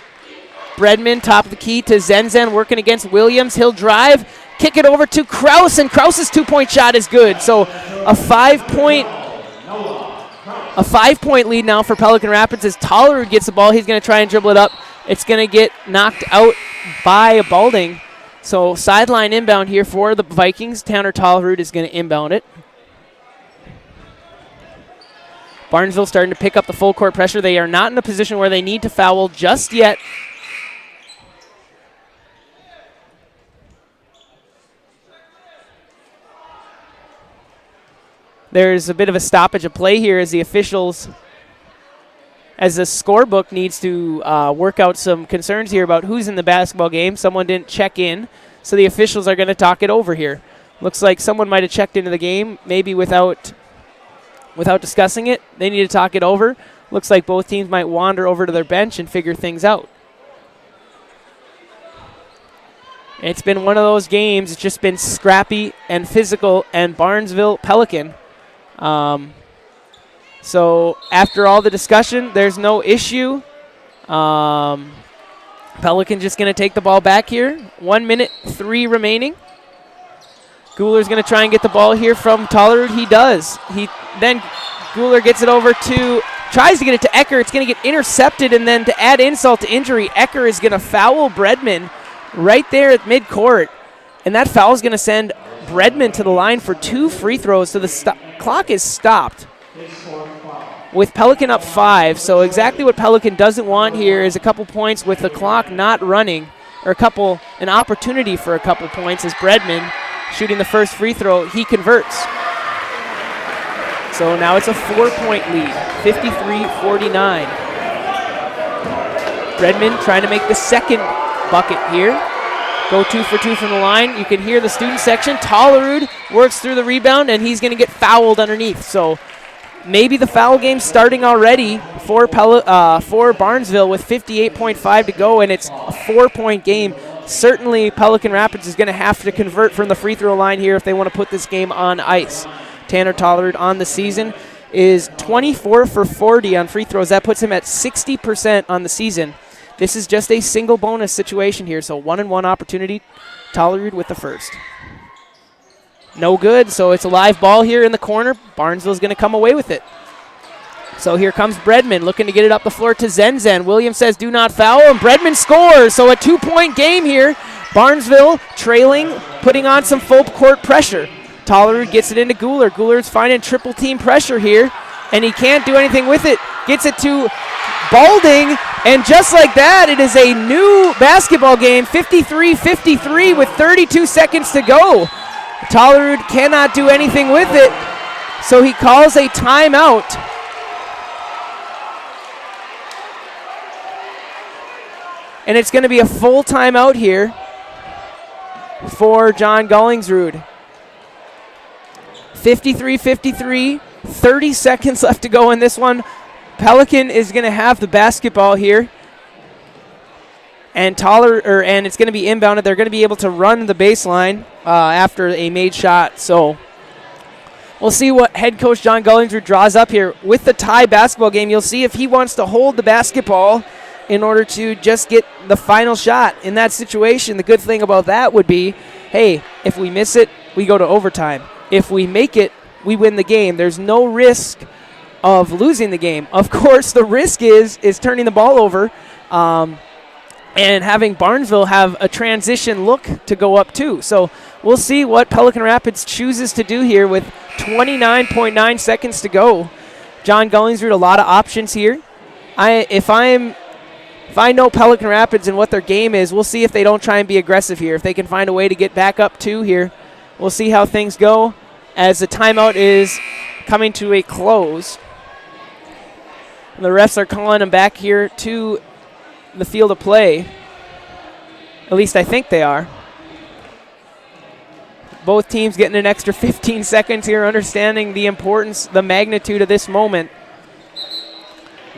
Speaker 2: Bredman, top of the key to Zenzen, working against Williams. He'll drive, kick it over to Kraus, and Kraus's 2-point shot is good. So a 5-point lead now for Pelican Rapids as Tollerud gets the ball. He's going to try and dribble it up. It's going to get knocked out by Balding. So sideline inbound here for the Vikings. Tanner Tollerud is going to inbound it. Barnesville starting to pick up the full court pressure. They are not in a position where they need to foul just yet. There's a bit of a stoppage of play here as the officials, as the scorebook needs to work out some concerns here about who's in the basketball game. Someone didn't check in, so the officials are going to talk it over here. Looks like someone might have checked into the game, maybe without discussing it. They need to talk it over. Looks like both teams might wander over to their bench and figure things out. It's been one of those games. It's just been scrappy and physical, and Barnesville Pelican. So after all the discussion, there's no issue. Pelican just going to take the ball back here. 1 minute, 3 remaining. Guler's going to try and get the ball here from Tollerud. He does. Then Guler gets it over to, tries to get it to Ecker. It's going to get intercepted, and then to add insult to injury, Ecker is going to foul Bredman right there at midcourt. And that foul is going to send Bredman to the line for 2 free throws. So the clock is stopped with Pelican up 5. So exactly what Pelican doesn't want here is a couple points with the clock not running, or an opportunity for a couple points as Bredman shooting the first free throw, he converts. So now it's a 4-point lead, 53-49. Bredman trying to make the second bucket here. Go 2 for 2 from the line. You can hear the student section. Tollerud works through the rebound, and he's going to get fouled underneath. So maybe the foul game starting already for Barnesville with 58.5 to go, and it's a 4-point game. Certainly Pelican Rapids is going to have to convert from the free throw line here if they want to put this game on ice. Tanner Tollerud on the season is 24 for 40 on free throws. That puts him at 60% on the season. This is just a single bonus situation here, so 1-and-1 opportunity. Tollerud with the first. No good, so it's a live ball here in the corner. Barnesville's going to come away with it. So here comes Bredman looking to get it up the floor to Zenzen. Williams says do not foul, and Bredman scores. So a 2-point game here. Barnesville trailing, putting on some full court pressure. Tollerud gets it into Guler. Guler's finding triple team pressure here, and he can't do anything with it. Gets it to Balding, and just like that, it is a new basketball game, 53-53 with 32 seconds to go. Tollerud cannot do anything with it, so he calls a timeout. And it's going to be a full timeout here for John Gullingsrud. 53-53, 30 seconds left to go in this one. Pelican is going to have the basketball here. And and it's going to be inbounded. They're going to be able to run the baseline after a made shot. So we'll see what head coach John Gullingsrud draws up here. With the tie basketball game, you'll see if he wants to hold the basketball in order to just get the final shot. In that situation, the good thing about that would be, hey, if we miss it, we go to overtime. If we make it, we win the game. There's no risk of losing the game. Of course, the risk is turning the ball over and having Barnesville have a transition look to go up too. So we'll see what Pelican Rapids chooses to do here with 29.9 seconds to go. John Gullingsrud, a lot of options here. If I know Pelican Rapids and what their game is, we'll see if they don't try and be aggressive here. If they can find a way to get back up two here, we'll see how things go as the timeout is coming to a close. The refs are calling them back here to the field of play. At least I think they are. Both teams getting an extra 15 seconds here, understanding the importance, the magnitude of this moment.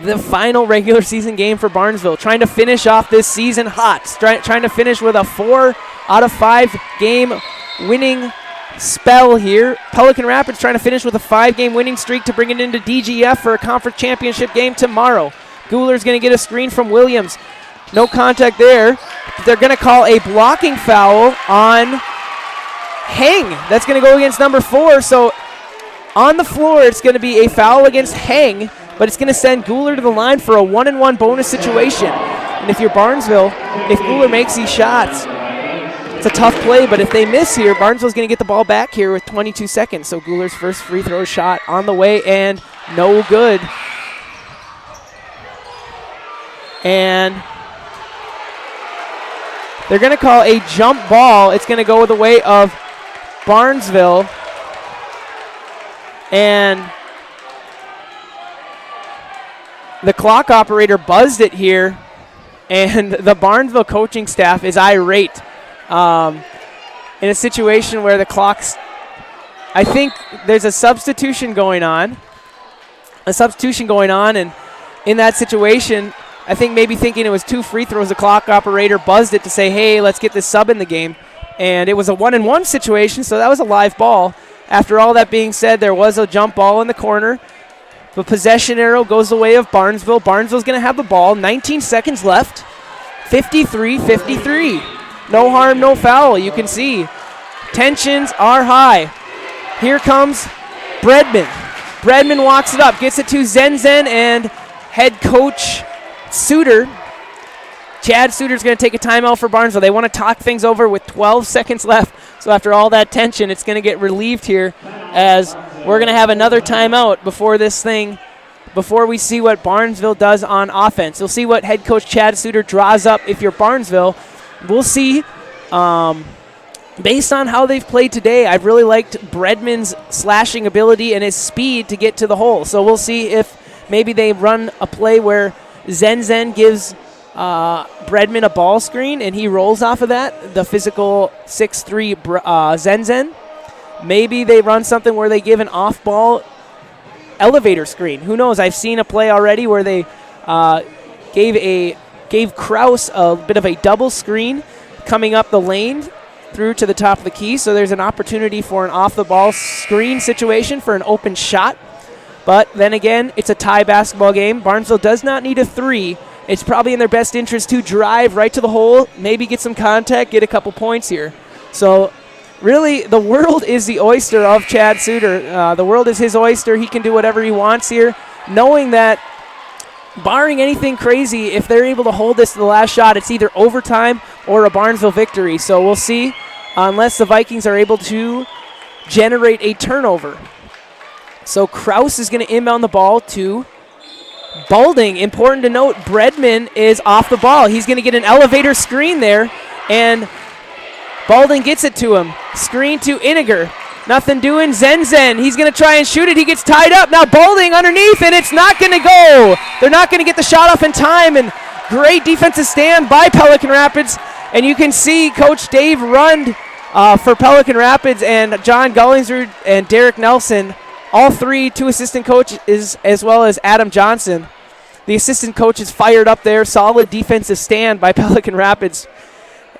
Speaker 2: The final regular season game for Barnesville, trying to finish off this season hot, trying to finish with a 4 out of 5 game winning spell here. Pelican Rapids trying to finish with a 5-game winning streak to bring it into DGF for a conference championship game tomorrow. Gooler's going to get a screen from Williams. No contact there. They're going to call a blocking foul on Heng. That's going to go against number 4. So on the floor, it's going to be a foul against Heng, but it's going to send Gooler to the line for a 1-and-1 bonus situation. And if you're Barnesville, if Gooler makes these shots, it's a tough play, but if they miss here, Barnesville's going to get the ball back here with 22 seconds. So Gooler's first free throw shot on the way and no good. And they're going to call a jump ball. It's going to go the way of Barnesville. And the clock operator buzzed it here, and the Barnesville coaching staff is irate. In a situation where the clock's, I think there's a substitution going on. And in that situation, I think maybe thinking it was 2 free throws, the clock operator buzzed it to say, hey, let's get this sub in the game. And it was a 1-and-1 situation, so that was a live ball. After all that being said, there was a jump ball in the corner. The possession arrow goes the way of Barnesville. Barnesville's going to have the ball. 19 seconds left. 53-53. No harm, no foul. You can see tensions are high. Here comes Bredman. Bredman walks it up, gets it to Zen, and head coach Suter. Chad Suter's going to take a timeout for Barnesville. They want to talk things over with 12 seconds left. So after all that tension, it's going to get relieved here as we're going to have another timeout before we see what Barnesville does on offense. We'll see what head coach Chad Suter draws up if you're Barnesville. We'll see. Based on how they've played today, I've really liked Bredman's slashing ability and his speed to get to the hole. So we'll see if maybe they run a play where Zen gives Bredman a ball screen and he rolls off of that, the physical 6'3" Zen. Maybe they run something where they give an off-ball elevator screen. Who knows? I've seen a play already where they gave Kraus a bit of a double screen coming up the lane through to the top of the key. So there's an opportunity for an off-the-ball screen situation for an open shot. But then again, it's a tie basketball game. Barnesville does not need a 3. It's probably in their best interest to drive right to the hole, maybe get some contact, get a couple points here. So really, the world is the oyster of Chad Suter. The world is his oyster. He can do whatever he wants here, knowing that barring anything crazy, if they're able to hold this to the last shot, it's either overtime or a Barnesville victory. So we'll see, unless the Vikings are able to generate a turnover. So Kraus is going to inbound the ball to Balding, important to note, Bredman is off the ball. He's going to get an elevator screen there, and Balding gets it to him. Screen to Iniger. Nothing doing. Zen. He's going to try and shoot it. He gets tied up. Now Balding underneath, and it's not going to go. They're not going to get the shot off in time, and great defensive stand by Pelican Rapids. And you can see Coach Dave Rund for Pelican Rapids and John Gullingsrud and Derek Nelson, all three, 2 assistant coaches, as well as Adam Johnson. The assistant coach is fired up there. Solid defensive stand by Pelican Rapids.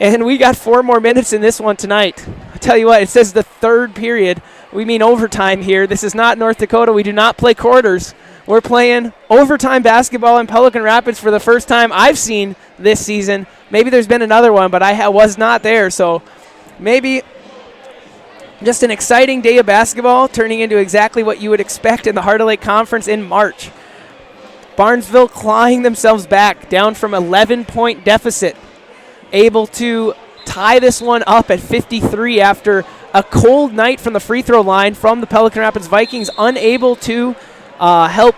Speaker 2: And we got 4 more minutes in this one tonight. I tell you what, it says the third period. We mean overtime here. This is not North Dakota. We do not play quarters. We're playing overtime basketball in Pelican Rapids for the first time I've seen this season. Maybe there's been another one, but I was not there. So maybe just an exciting day of basketball turning into exactly what you would expect in the Heart of Lake Conference in March. Barnesville clawing themselves back down from 11-point deficit, able to tie this one up at 53 after a cold night from the free throw line from the Pelican Rapids Vikings, unable to help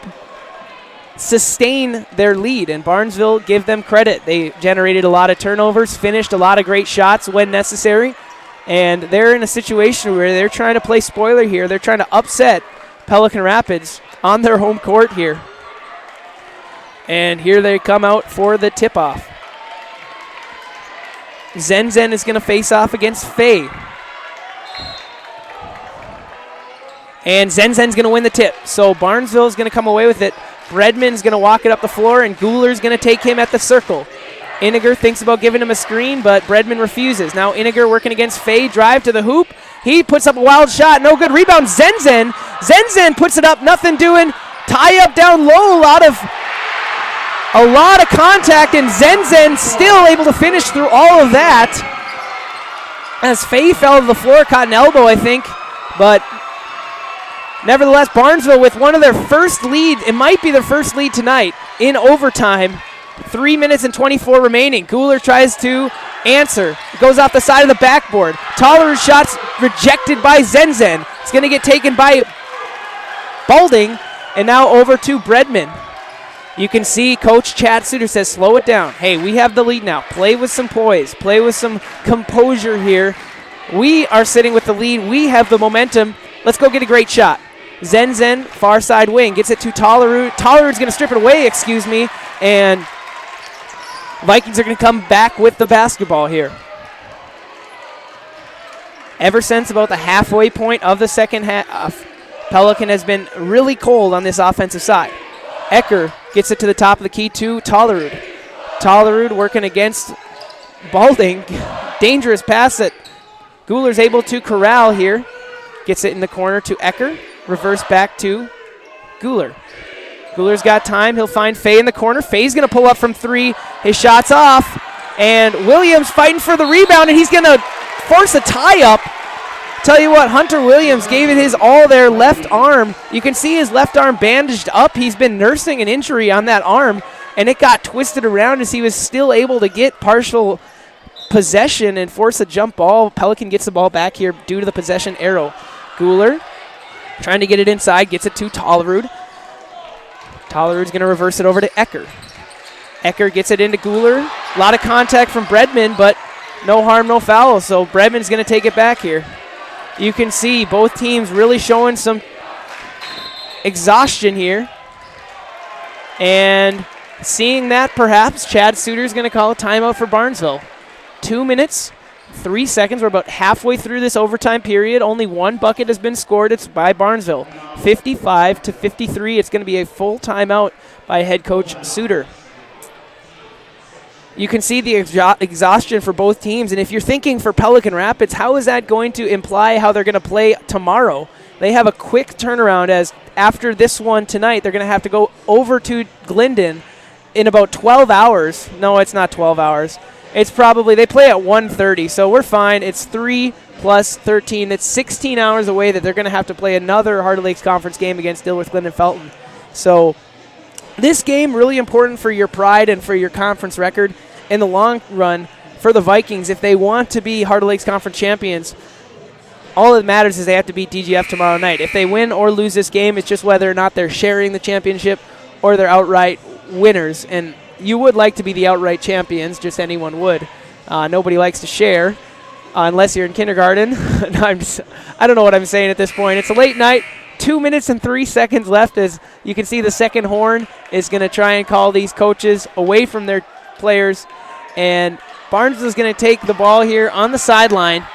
Speaker 2: sustain their lead. And Barnesville, give them credit. They generated a lot of turnovers, finished a lot of great shots when necessary, and they're in a situation where they're trying to play spoiler here. They're trying to upset Pelican Rapids on their home court here. And here they come out for the tip-off. Zen is going to face off against Faye. And Zen's going to win the tip. So Barnesville's going to come away with it. Bredman's going to walk it up the floor, and Guler's going to take him at the circle. Iniger thinks about giving him a screen, but Bredman refuses. Now Iniger working against Faye, drive to the hoop. He puts up a wild shot, no good. Rebound, Zen puts it up, nothing doing. Tie up down low, a lot of contact, and Zen still able to finish through all of that. As Faye fell to the floor, caught an elbow, I think. But nevertheless, Barnesville with one of their first lead. It might be their first lead tonight in overtime. 3 minutes and 24 remaining. Guler tries to answer. Goes off the side of the backboard. Toller's shot's rejected by Zen. It's going to get taken by Balding. And now over to Bredman. You can see Coach Chad Suter says, slow it down. Hey, we have the lead now. Play with some poise. Play with some composure here. We are sitting with the lead. We have the momentum. Let's go get a great shot. Zen, far side wing, gets it to Tollerud. Tollerud's going to strip it away, and Vikings are going to come back with the basketball here. Ever since about the halfway point of the second half, Pelican has been really cold on this offensive side. Ecker gets it to the top of the key to Tollerud. Tollerud working against Balding. Dangerous pass that Guler's able to corral here. Gets it in the corner to Ecker. Reverse back to Guler. Guler's got time. He'll find Faye in the corner. Faye's going to pull up from 3. His shot's off. And Williams fighting for the rebound, and he's going to force a tie-up. Tell you what, Hunter Williams gave it his all there. Left arm. You can see his left arm bandaged up. He's been nursing an injury on that arm, and it got twisted around as he was still able to get partial possession and force a jump ball. Pelican gets the ball back here due to the possession arrow. Guler trying to get it inside, gets it to Tollerud. Tollerud's going to reverse it over to Ecker. Ecker gets it into Guler. A lot of contact from Bredman, but no harm, no foul, so Bredman's going to take it back here. You can see both teams really showing some exhaustion here. And seeing that, perhaps, Chad Suter's going to call a timeout for Barnesville. 2 minutes, 3 seconds. We're about halfway through this overtime period. Only one bucket has been scored. It's by Barnesville. 55-53. It's going to be a full timeout by head coach Suter. You can see the exhaustion for both teams. And if you're thinking for Pelican Rapids, how is that going to imply how they're going to play tomorrow? They have a quick turnaround, as after this one tonight, they're going to have to go over to Glendon in about 12 hours. No, it's not 12 hours. It's probably, they play at 1:30, so we're fine. It's 3 plus 13. It's 16 hours away that they're going to have to play another Heart of Lakes Conference game against Dilworth Glendon Felton. So this game really important for your pride and for your conference record in the long run for the Vikings. If they want to be Heart of Lakes Conference champions, all that matters is they have to beat DGF tomorrow night. If they win or lose this game, it's just whether or not they're sharing the championship or they're outright winners. And you would like to be the outright champions, just anyone would. Nobody likes to share unless you're in kindergarten. I don't know what I'm saying at this point. It's a late night. 2 minutes and 3 seconds left. As you can see, the second horn is going to try and call these coaches away from their players. And Barnesville is going to take the ball here on the sideline.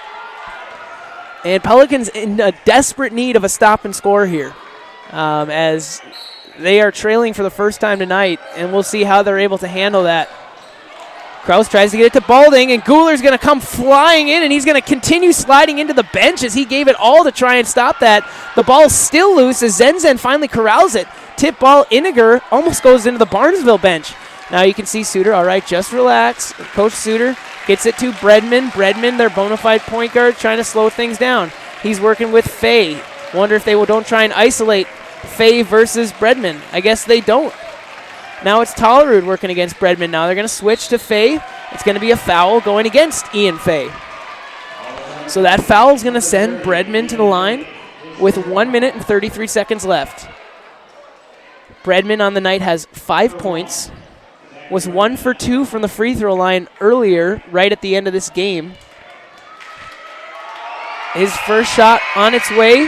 Speaker 2: And Pelicans in a desperate need of a stop and score here, as they are trailing for the first time tonight, and we'll see how they're able to handle that. Kraus tries to get it to Balding, and Guler's going to come flying in, and he's going to continue sliding into the bench as he gave it all to try and stop that. The ball's still loose as Zenzen finally corrals it. Tip ball, Iniger almost goes into the Barnesville bench. Now you can see Suter, all right, just relax. Coach Suter gets it to Bredman. Bredman, their bona fide point guard, trying to slow things down. He's working with Fay. Wonder if they don't try and isolate Fay versus Bredman. I guess they don't. Now it's Tollerud working against Bredman. Now they're going to switch to Fay. It's going to be a foul going against Ian Fay. So that foul is going to send Bredman to the line with 1 minute and 33 seconds left. Bredman on the night has 5 points. Was 1 for 2 from the free throw line earlier, right at the end of this game. His first shot on its way.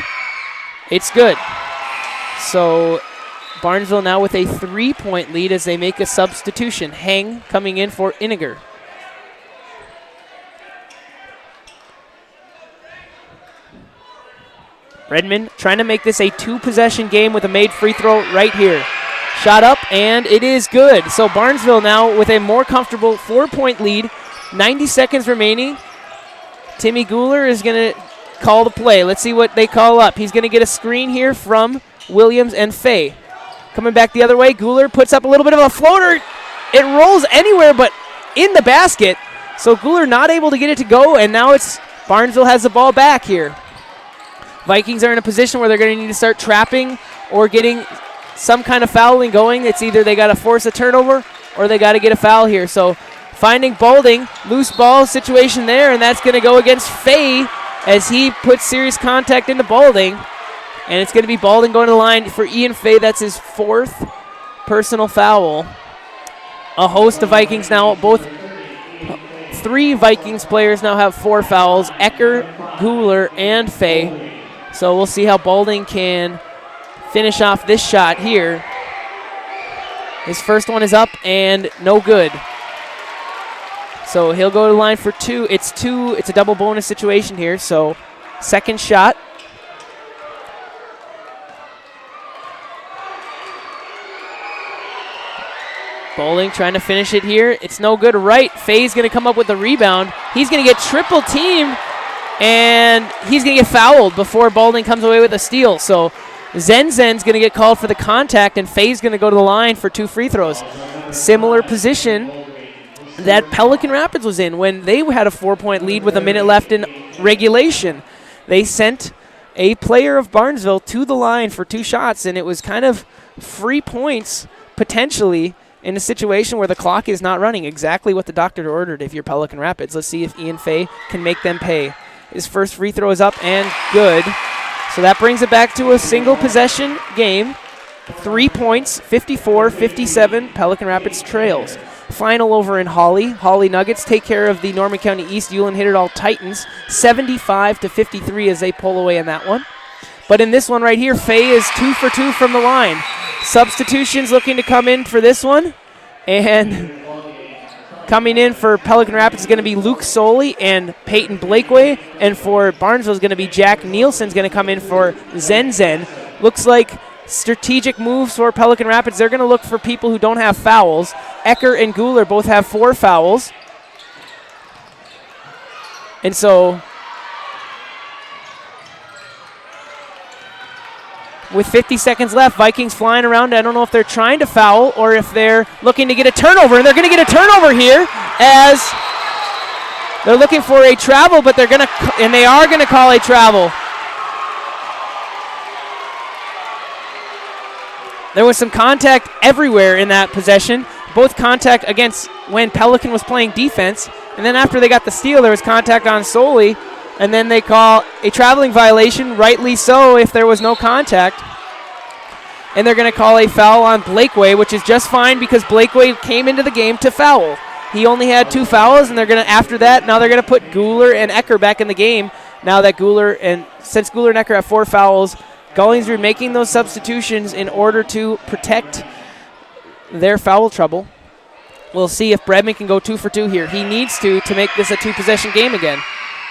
Speaker 2: It's good. So Barnesville now with a 3-point lead as they make a substitution. Heng coming in for Iniger. Redmond trying to make this a 2-possession game with a made free throw right here. Shot up, and it is good. So Barnesville now with a more comfortable 4-point lead. 90 seconds remaining. Timmy Guler is going to call the play. Let's see what they call up. He's going to get a screen here from Williams and Fay. Coming back the other way, Guler puts up a little bit of a floater. It rolls anywhere but in the basket. So Guler not able to get it to go, and now it's Barnesville has the ball back here. Vikings are in a position where they're going to need to start trapping or getting some kind of fouling going. It's either they got to force a turnover or they got to get a foul here. So finding Balding, loose ball situation there, and that's going to go against Fay as he puts serious contact into Balding. And it's going to be Balding going to the line for Ian Fay. That's his 4th personal foul. A host of Vikings now, 3 Vikings players now have 4 fouls. Ecker, Guler, and Fay. So we'll see how Balding can finish off this shot here. His first one is up and no good. So he'll go to the line for 2. It's a double bonus situation here. So second shot. Balding trying to finish it here. It's no good. Right. Fay's going to come up with the rebound. He's going to get triple teamed, and he's going to get fouled before Balding comes away with a steal. So Zenzen's going to get called for the contact, and Fay's going to go to the line for 2 free throws. Similar position that Pelican Rapids was in when they had a 4-point lead with a minute left in regulation. They sent a player of Barnesville to the line for 2 shots, and it was kind of free points potentially in a situation where the clock is not running. Exactly what the doctor ordered if you're Pelican Rapids. Let's see if Ian Fay can make them pay. His first free throw is up and good. So that brings it back to a single possession game. 3 points, 54-57, Pelican Rapids trails. Final over in Holly. Holly Nuggets take care of the Norman County East Ulen Hit It All Titans, 75-53 as they pull away in that one. But in this one right here, Fay is 2 for 2 from the line. Substitutions looking to come in for this one. And coming in for Pelican Rapids is going to be Luke Soley and Peyton Blakeway. And for Barnesville is going to be Jack Nielsen's going to come in for Zenzen. Looks like strategic moves for Pelican Rapids. They're going to look for people who don't have fouls. Ecker and Guler both have 4 fouls. And so with 50 seconds left, Vikings flying around. I don't know if they're trying to foul or if they're looking to get a turnover. And they're going to get a turnover here as they're looking for a travel, but they are going to call a travel. There was some contact everywhere in that possession. Both contact against when Pelican was playing defense. And then after they got the steal, there was contact on Soley. And then they call a traveling violation, rightly so, if there was no contact. and they're going to call a foul on Blakeway, which is just fine because Blakeway came into the game to foul. He only had 2 fouls, and they're going to, after that, now they're going to put Guler and Ecker back in the game. Now that since Guler and Ecker have 4 fouls, Gollingsrud making those substitutions in order to protect their foul trouble. We'll see if Bredman can go 2 for 2 here. He needs to make this a 2-possession game again.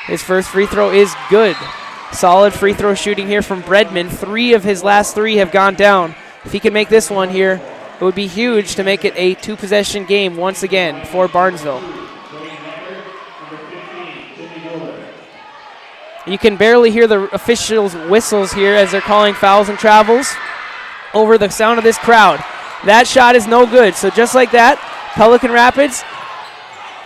Speaker 2: His first free throw is good. Solid free throw shooting here from Bredman. 3 of his last 3 have gone down. If he can make this one here, it would be huge to make it a 2-possession game once again for Barnesville. You can barely hear the officials' whistles here as they're calling fouls and travels over the sound of this crowd. That shot is no good. So just like that, Pelican Rapids,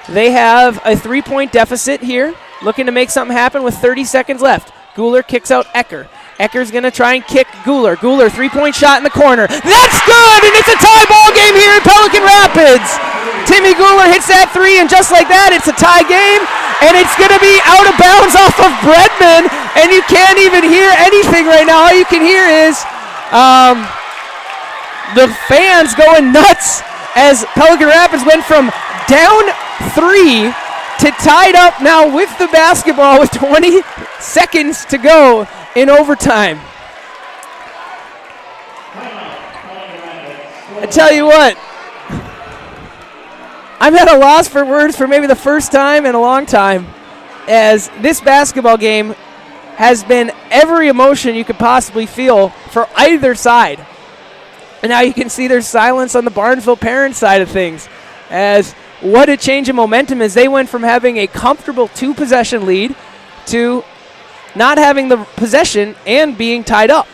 Speaker 2: they have a 3-point deficit here, looking to make something happen with 30 seconds left. Guler kicks out Ecker. Ecker's going to try and kick Guler. Guler, 3-point shot in the corner. That's good, and it's a tie ball game here in Pelican Rapids. Timmy Guler hits that 3, and just like that, it's a tie game, and it's going to be out of bounds off of Bredman, and you can't even hear anything right now. All you can hear is the fans going nuts as Pelican Rapids went from down 3 to tied up now with the basketball with 20 seconds to go in overtime. I tell you what, I'm at a loss for words for maybe the first time in a long time, as this basketball game has been every emotion you could possibly feel for either side. And now you can see there's silence on the Barnesville parent side of things, as what a change in momentum as they went from having a comfortable 2-possession lead to not having the possession and being tied up.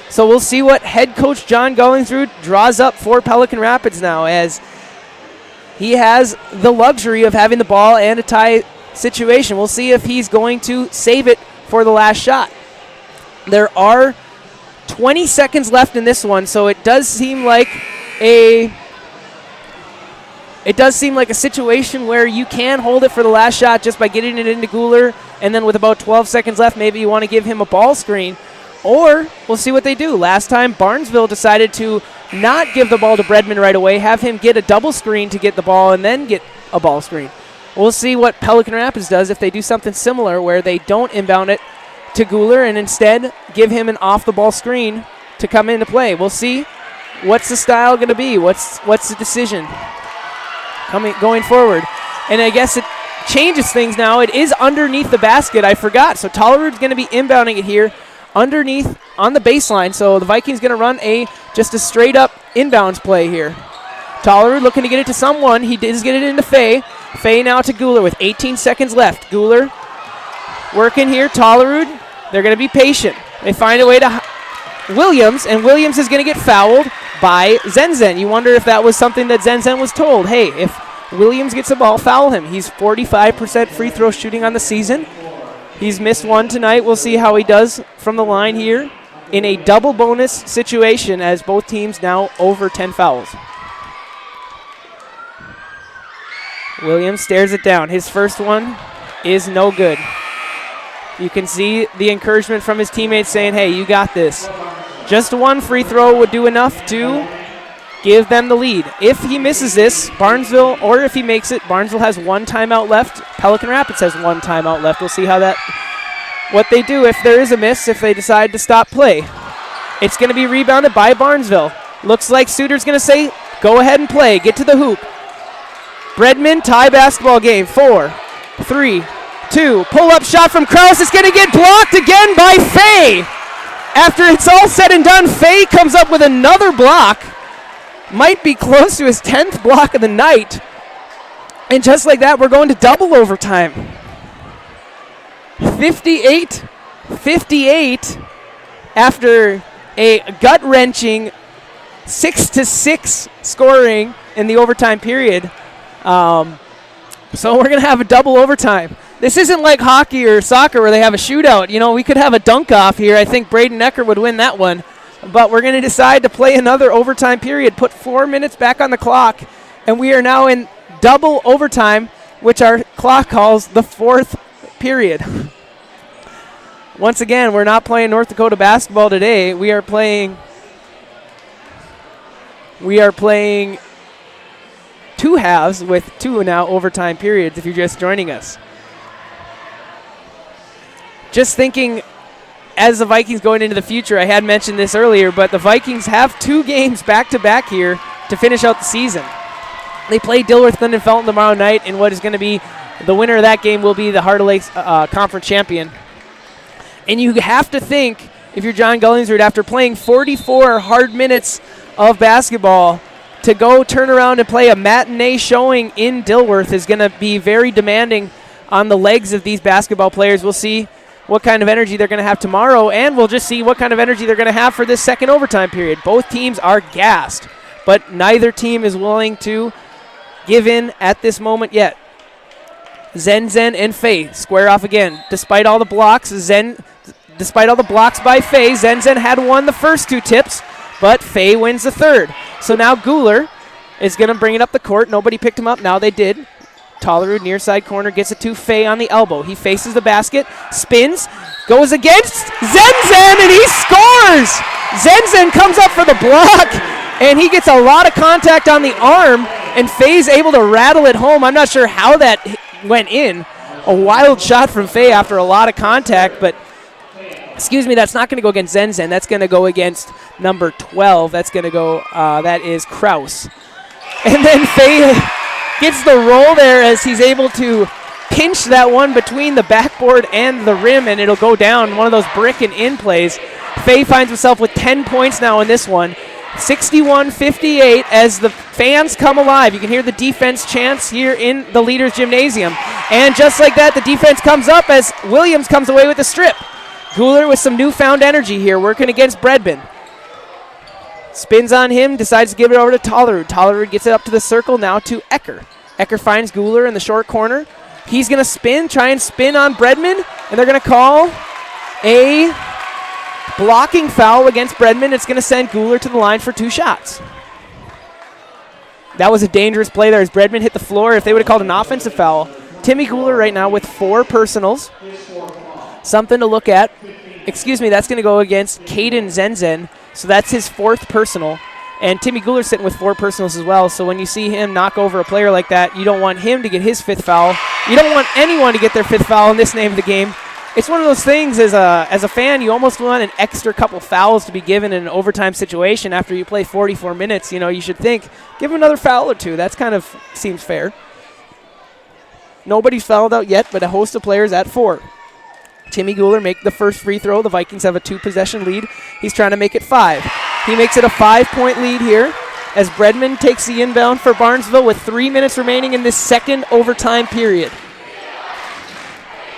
Speaker 2: So we'll see what head coach John Gollingsrud draws up for Pelican Rapids now, as he has the luxury of having the ball and a tie situation. We'll see if he's going to save it for the last shot. There are 20 seconds left in this one, so it does seem like a situation where you can hold it for the last shot just by getting it into Guler, and then with about 12 seconds left, maybe you want to give him a ball screen. Or we'll see what they do. Last time, Barnesville decided to not give the ball to Bredman right away, have him get a double screen to get the ball and then get a ball screen. We'll see what Pelican Rapids does if they do something similar where they don't inbound it to Guler and instead give him an off-the-ball screen to come into play. We'll see what's the style going to be, what's the decision going forward. And I guess it changes things now. It is underneath the basket. I forgot. So Tollerud's going to be inbounding it here underneath on the baseline. So the Vikings going to run just a straight-up inbounds play here. Tollerud looking to get it to someone. He does get it into Faye. Faye now to Guler with 18 seconds left. Guler working here. Tollerud, they're going to be patient. They find a way to Williams, and Williams is going to get fouled by Zenzen. You wonder if that was something that Zenzen was told. Hey, if Williams gets the ball, foul him. He's 45% free throw shooting on the season. He's missed one tonight. We'll see how he does from the line here in a double bonus situation as both teams now over 10 fouls. Williams stares it down. His first one is no good. You can see the encouragement from his teammates saying, hey, you got this. Just one free throw would do enough to give them the lead. If he misses this, Barnesville, or if he makes it, Barnesville has 1 timeout left. Pelican Rapids has 1 timeout left. We'll see what they do if there is a miss, if they decide to stop play. It's going to be rebounded by Barnesville. Looks like Suter's going to say, go ahead and play. Get to the hoop. Bredman, tie basketball game. 4, 3, 2. Pull-up shot from Krause. It's going to get blocked again by Faye. After it's all said and done, Faye comes up with another block. Might be close to his 10th block of the night. And just like that, we're going to double overtime. 58-58 after a gut-wrenching 6-6 scoring in the overtime period. So we're going to have a double overtime. This isn't like hockey or soccer where they have a shootout. You know, we could have a dunk-off here. I think Braden Ecker would win that one. But we're going to decide to play another overtime period, put 4 minutes back on the clock, and we are now in double overtime, which our clock calls the 4th period. Once again, we're not playing North Dakota basketball today. We are playing We are playing 2 halves with 2 now overtime periods if you're just joining us. Just thinking, as the Vikings going into the future, I had mentioned this earlier, but the Vikings have 2 games back-to-back here to finish out the season. They play Dilworth Glendon Felton tomorrow night, and what is going to be the winner of that game will be the Heart of Lakes Conference champion. And you have to think, if you're John Gullingsrud, after playing 44 hard minutes of basketball, to go turn around and play a matinee showing in Dilworth is going to be very demanding on the legs of these basketball players. We'll see what kind of energy they're going to have tomorrow, and we'll just see what kind of energy they're going to have for this second overtime period. Both teams are gassed, but neither team is willing to give in at this moment yet. Zen and Faye square off again. Despite all the blocks, despite all the blocks by Faye, Zen had won the first 2 tips, but Faye wins the third. So now Guler is going to bring it up the court. Nobody picked him up. Now they did. Tollerud near side corner gets it to Faye on the elbow. He faces the basket, spins, goes against Zen, and he scores! Zen comes up for the block, and he gets a lot of contact on the arm, and Faye's able to rattle it home. I'm not sure how that went in. A wild shot from Faye after a lot of contact, but excuse me, that's not going to go against Zen. That's going to go against number 12. That's going to go, that is Kraus. And then Faye gets the roll there as he's able to pinch that one between the backboard and the rim, and it'll go down. One of those brick and in plays. Faye finds himself with 10 points now in this one. 61-58 as the fans come alive. You can hear the defense chants here in the Leaders Gymnasium. And just like that, the defense comes up as Williams comes away with the strip. Guler with some newfound energy here, working against Bredman. Spins on him, decides to give it over to Tollerud. Tollerud gets it up to the circle, now to Ecker. Ecker finds Guler in the short corner. He's going to try and spin on Bredman, and they're going to call a blocking foul against Bredman. It's going to send Guler to the line for 2 shots. That was a dangerous play there as Bredman hit the floor. If they would have called an offensive foul. Timmy Guler right now with 4 personals. Something to look at. Excuse me, that's going to go against Caden Zen. So that's his 4th personal. And Timmy Guler's sitting with 4 personals as well. So when you see him knock over a player like that, you don't want him to get his 5th foul. You don't want anyone to get their 5th foul in this name of the game. It's one of those things as a fan, you almost want an extra couple fouls to be given in an overtime situation after you play 44 minutes. You know, you should think, give him another foul or 2. That's kind of seems fair. Nobody's fouled out yet, but a host of players at 4. Timmy Guler make the first free throw. The Vikings have a 2-possession lead. He's trying to make it 5. He makes it a 5-point lead here as Bredman takes the inbound for Barnesville with 3 minutes remaining in this second overtime period.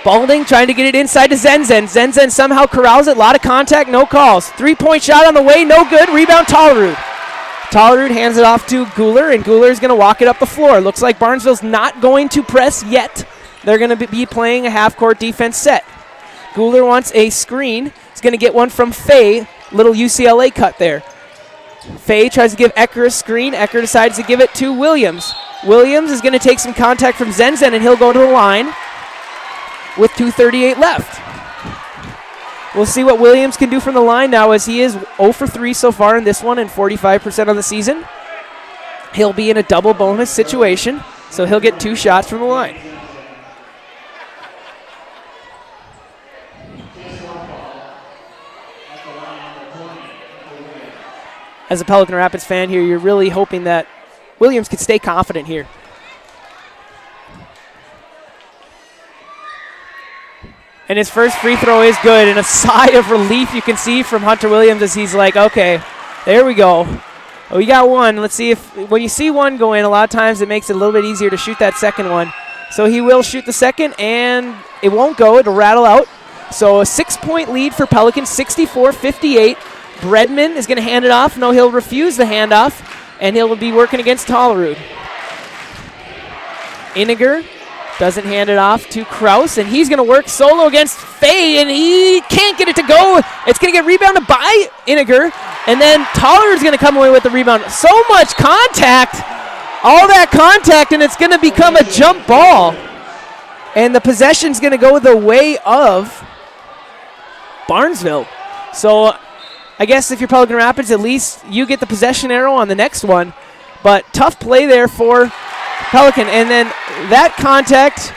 Speaker 2: Balding trying to get it inside to Zen. Zen somehow corrals it. A lot of contact, no calls. 3-point shot on the way, no good. Rebound Tollerud. Tollerud hands it off to Guler, and Guler is going to walk it up the floor. Looks like Barnesville's not going to press yet. They're going to be playing a half-court defense set. Guler wants a screen. He's going to get one from Faye. Little UCLA cut there. Faye tries to give Ecker a screen. Ecker decides to give it to Williams. Williams is going to take some contact from Zen, and he'll go to the line with 2:38 left. We'll see what Williams can do from the line now as he is 0 for 3 so far in this one and 45% on the season. He'll be in a double bonus situation, so he'll get 2 shots from the line. As a Pelican Rapids fan here, you're really hoping that Williams could stay confident here. And his first free throw is good, and a sigh of relief you can see from Hunter Williams as he's like, okay, there we go. Well, we got one. Let's see if, when you see one go in, a lot of times it makes it a little bit easier to shoot that second one. So he will shoot the second, and it won't go. It'll rattle out. So a 6-point lead for Pelicans, 64-58. Bredman is going to hand it off. No, he'll refuse the handoff, and he'll be working against Tollerud. Iniger doesn't hand it off to Kraus, and he's going to work solo against Faye, and he can't get it to go. It's going to get rebounded by Iniger, and then Tollerud's going to come away with the rebound. So much contact, all that contact, and it's going to become a jump ball. And the possession's going to go the way of Barnesville. So I guess if you're Pelican Rapids, at least you get the possession arrow on the next one. But tough play there for Pelican. And then that contact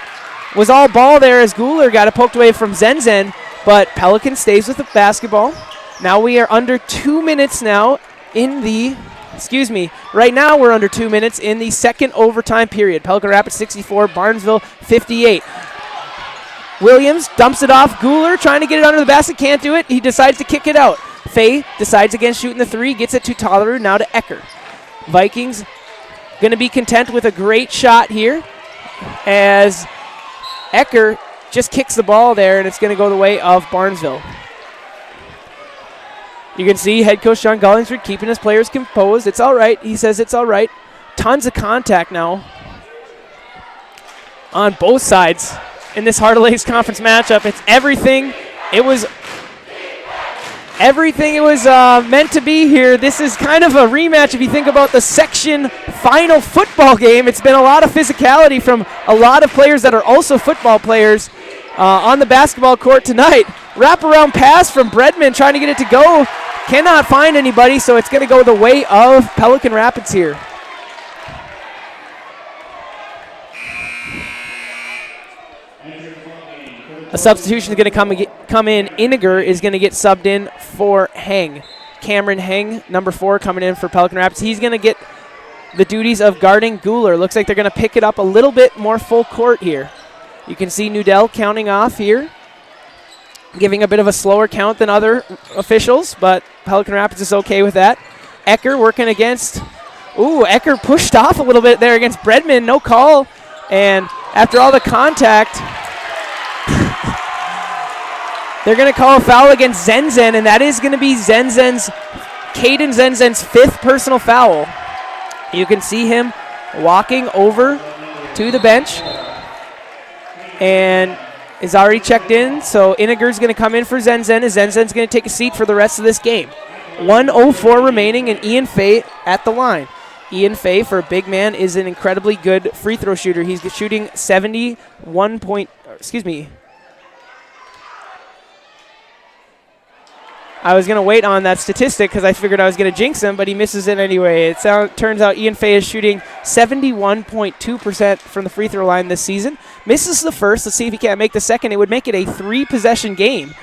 Speaker 2: was all ball there as Guler got it poked away from Zenzen. But Pelican stays with the basketball. Now we are under 2 minutes now in the, right now we're under 2 minutes in the second overtime period. Pelican Rapids 64, Barnesville 58. Williams dumps it off. Guler trying to get it under the basket, can't do it. He decides to kick it out. Fay decides against shooting the three, gets it to Tollerud, now to Ecker. Vikings going to be content with a great shot here as Ecker just kicks the ball there, and it's going to go the way of Barnesville. You can see head coach John Gollingsford keeping his players composed. It's all right. He says it's all right. Tons of contact now on both sides in this Heart of Lakes Conference matchup. It's everything it was meant to be here. This is kind of a rematch if you think about the section final football game. It's been a lot of physicality from a lot of players that are also football players on the basketball court tonight. Wraparound pass from Bredman trying to get it to go. Cannot find anybody, so it's going to go the way of Pelican Rapids here. A substitution is going to come in. Iniger is going to get subbed in for Heng. Cameron Heng, number 4, coming in for Pelican Rapids. He's going to get the duties of guarding Guler. Looks like they're going to pick it up a little bit more full court here. You can see Nudell counting off here, giving a bit of a slower count than other officials, but Pelican Rapids is okay with that. Ecker working against, Ecker pushed off a little bit there against Bredman, no call. And after all the contact, they're going to call a foul against Zenzen, and that is going to be Caden Zenzen's 5th personal foul. You can see him walking over to the bench and is already checked in. So Iniger's going to come in for Zenzen, as Zenzen's going to take a seat for the rest of this game. 1:04 remaining, and Ian Fay at the line. Ian Fay, for a big man, is an incredibly good free throw shooter. He's shooting 71 point, I was going to wait on that statistic because I figured I was going to jinx him, but he misses it anyway. It turns out Ian Fay is shooting 71.2% from the free throw line this season. Misses the first. Let's see if he can't make the second. It would make it a 3-possession game,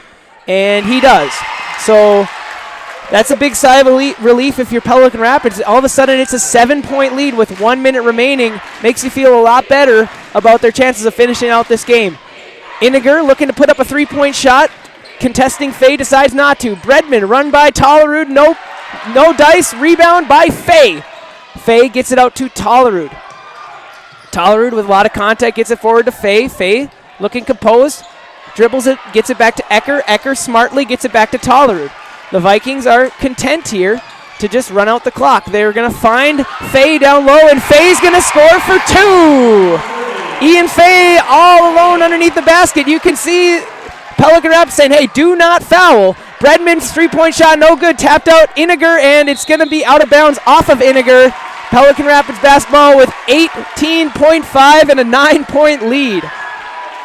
Speaker 2: and he does. So that's a big sigh of relief if you're Pelican Rapids. All of a sudden, it's a 7-point lead with 1 minute remaining. Makes you feel a lot better about their chances of finishing out this game. Iniger looking to put up a 3-point shot. Contesting Fay decides not to. Bredman run by Tollerud. No dice. Rebound by Fay. Fay gets it out to Tollerud. Tollerud with a lot of contact gets it forward to Fay. Fay looking composed. Dribbles it. Gets it back to Ecker. Ecker smartly gets it back to Tollerud. The Vikings are content here to just run out the clock. They're going to find Fay down low, and Fay's going to score for 2. Ian Fay all alone underneath the basket. You can see Pelican Rapids saying, hey, do not foul. Bredman's 3-point shot, no good. Tapped out Iniger, and it's going to be out of bounds off of Iniger. Pelican Rapids basketball with 18.5 and a 9-point lead.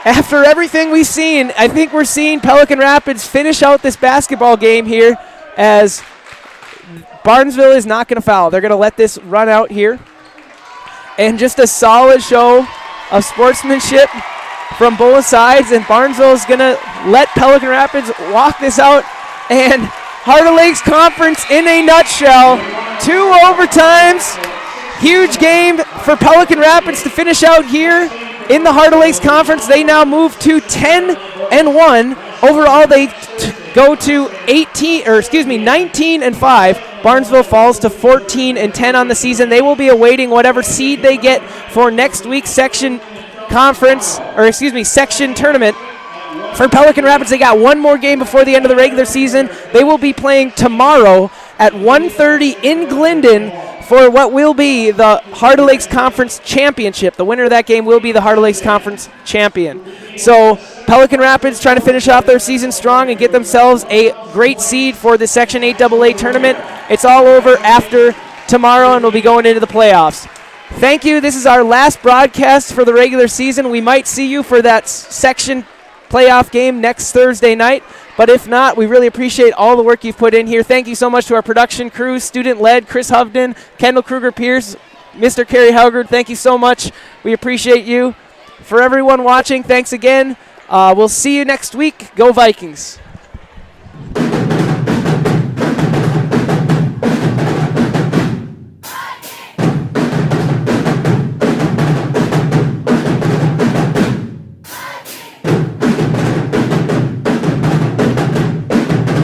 Speaker 2: After everything we've seen, I think we're seeing Pelican Rapids finish out this basketball game here, as Barnesville is not going to foul. They're going to let this run out here. And just a solid show of sportsmanship from both sides, and Barnesville is going to let Pelican Rapids walk this out. And Heart of Lakes Conference in a nutshell. 2 overtimes. Huge game for Pelican Rapids to finish out here in the Heart of Lakes Conference. They now move to 10-1. Overall, they go to 19-5. Barnesville falls to 14-10 on the season. They will be awaiting whatever seed they get for next week's section tournament. For Pelican Rapids, they got one more game before the end of the regular season. They will be playing tomorrow at 1:30 in Glendon for what will be the Heart of Lakes Conference Championship. The winner of that game will be the Heart of Lakes Conference champion. So Pelican Rapids trying to finish off their season strong and get themselves a great seed for the Section 8AA tournament. It's all over after tomorrow, and we'll be going into the playoffs. Thank you. This is our last broadcast for the regular season. We might see you for that section playoff game next Thursday night. But if not, we really appreciate all the work you've put in here. Thank you so much to our production crew, student-led, Chris Hovden, Kendall Kruger-Pierce, Mr. Kerry Haugard. Thank you so much. We appreciate you. For everyone watching, thanks again. We'll see you next week. Go Vikings.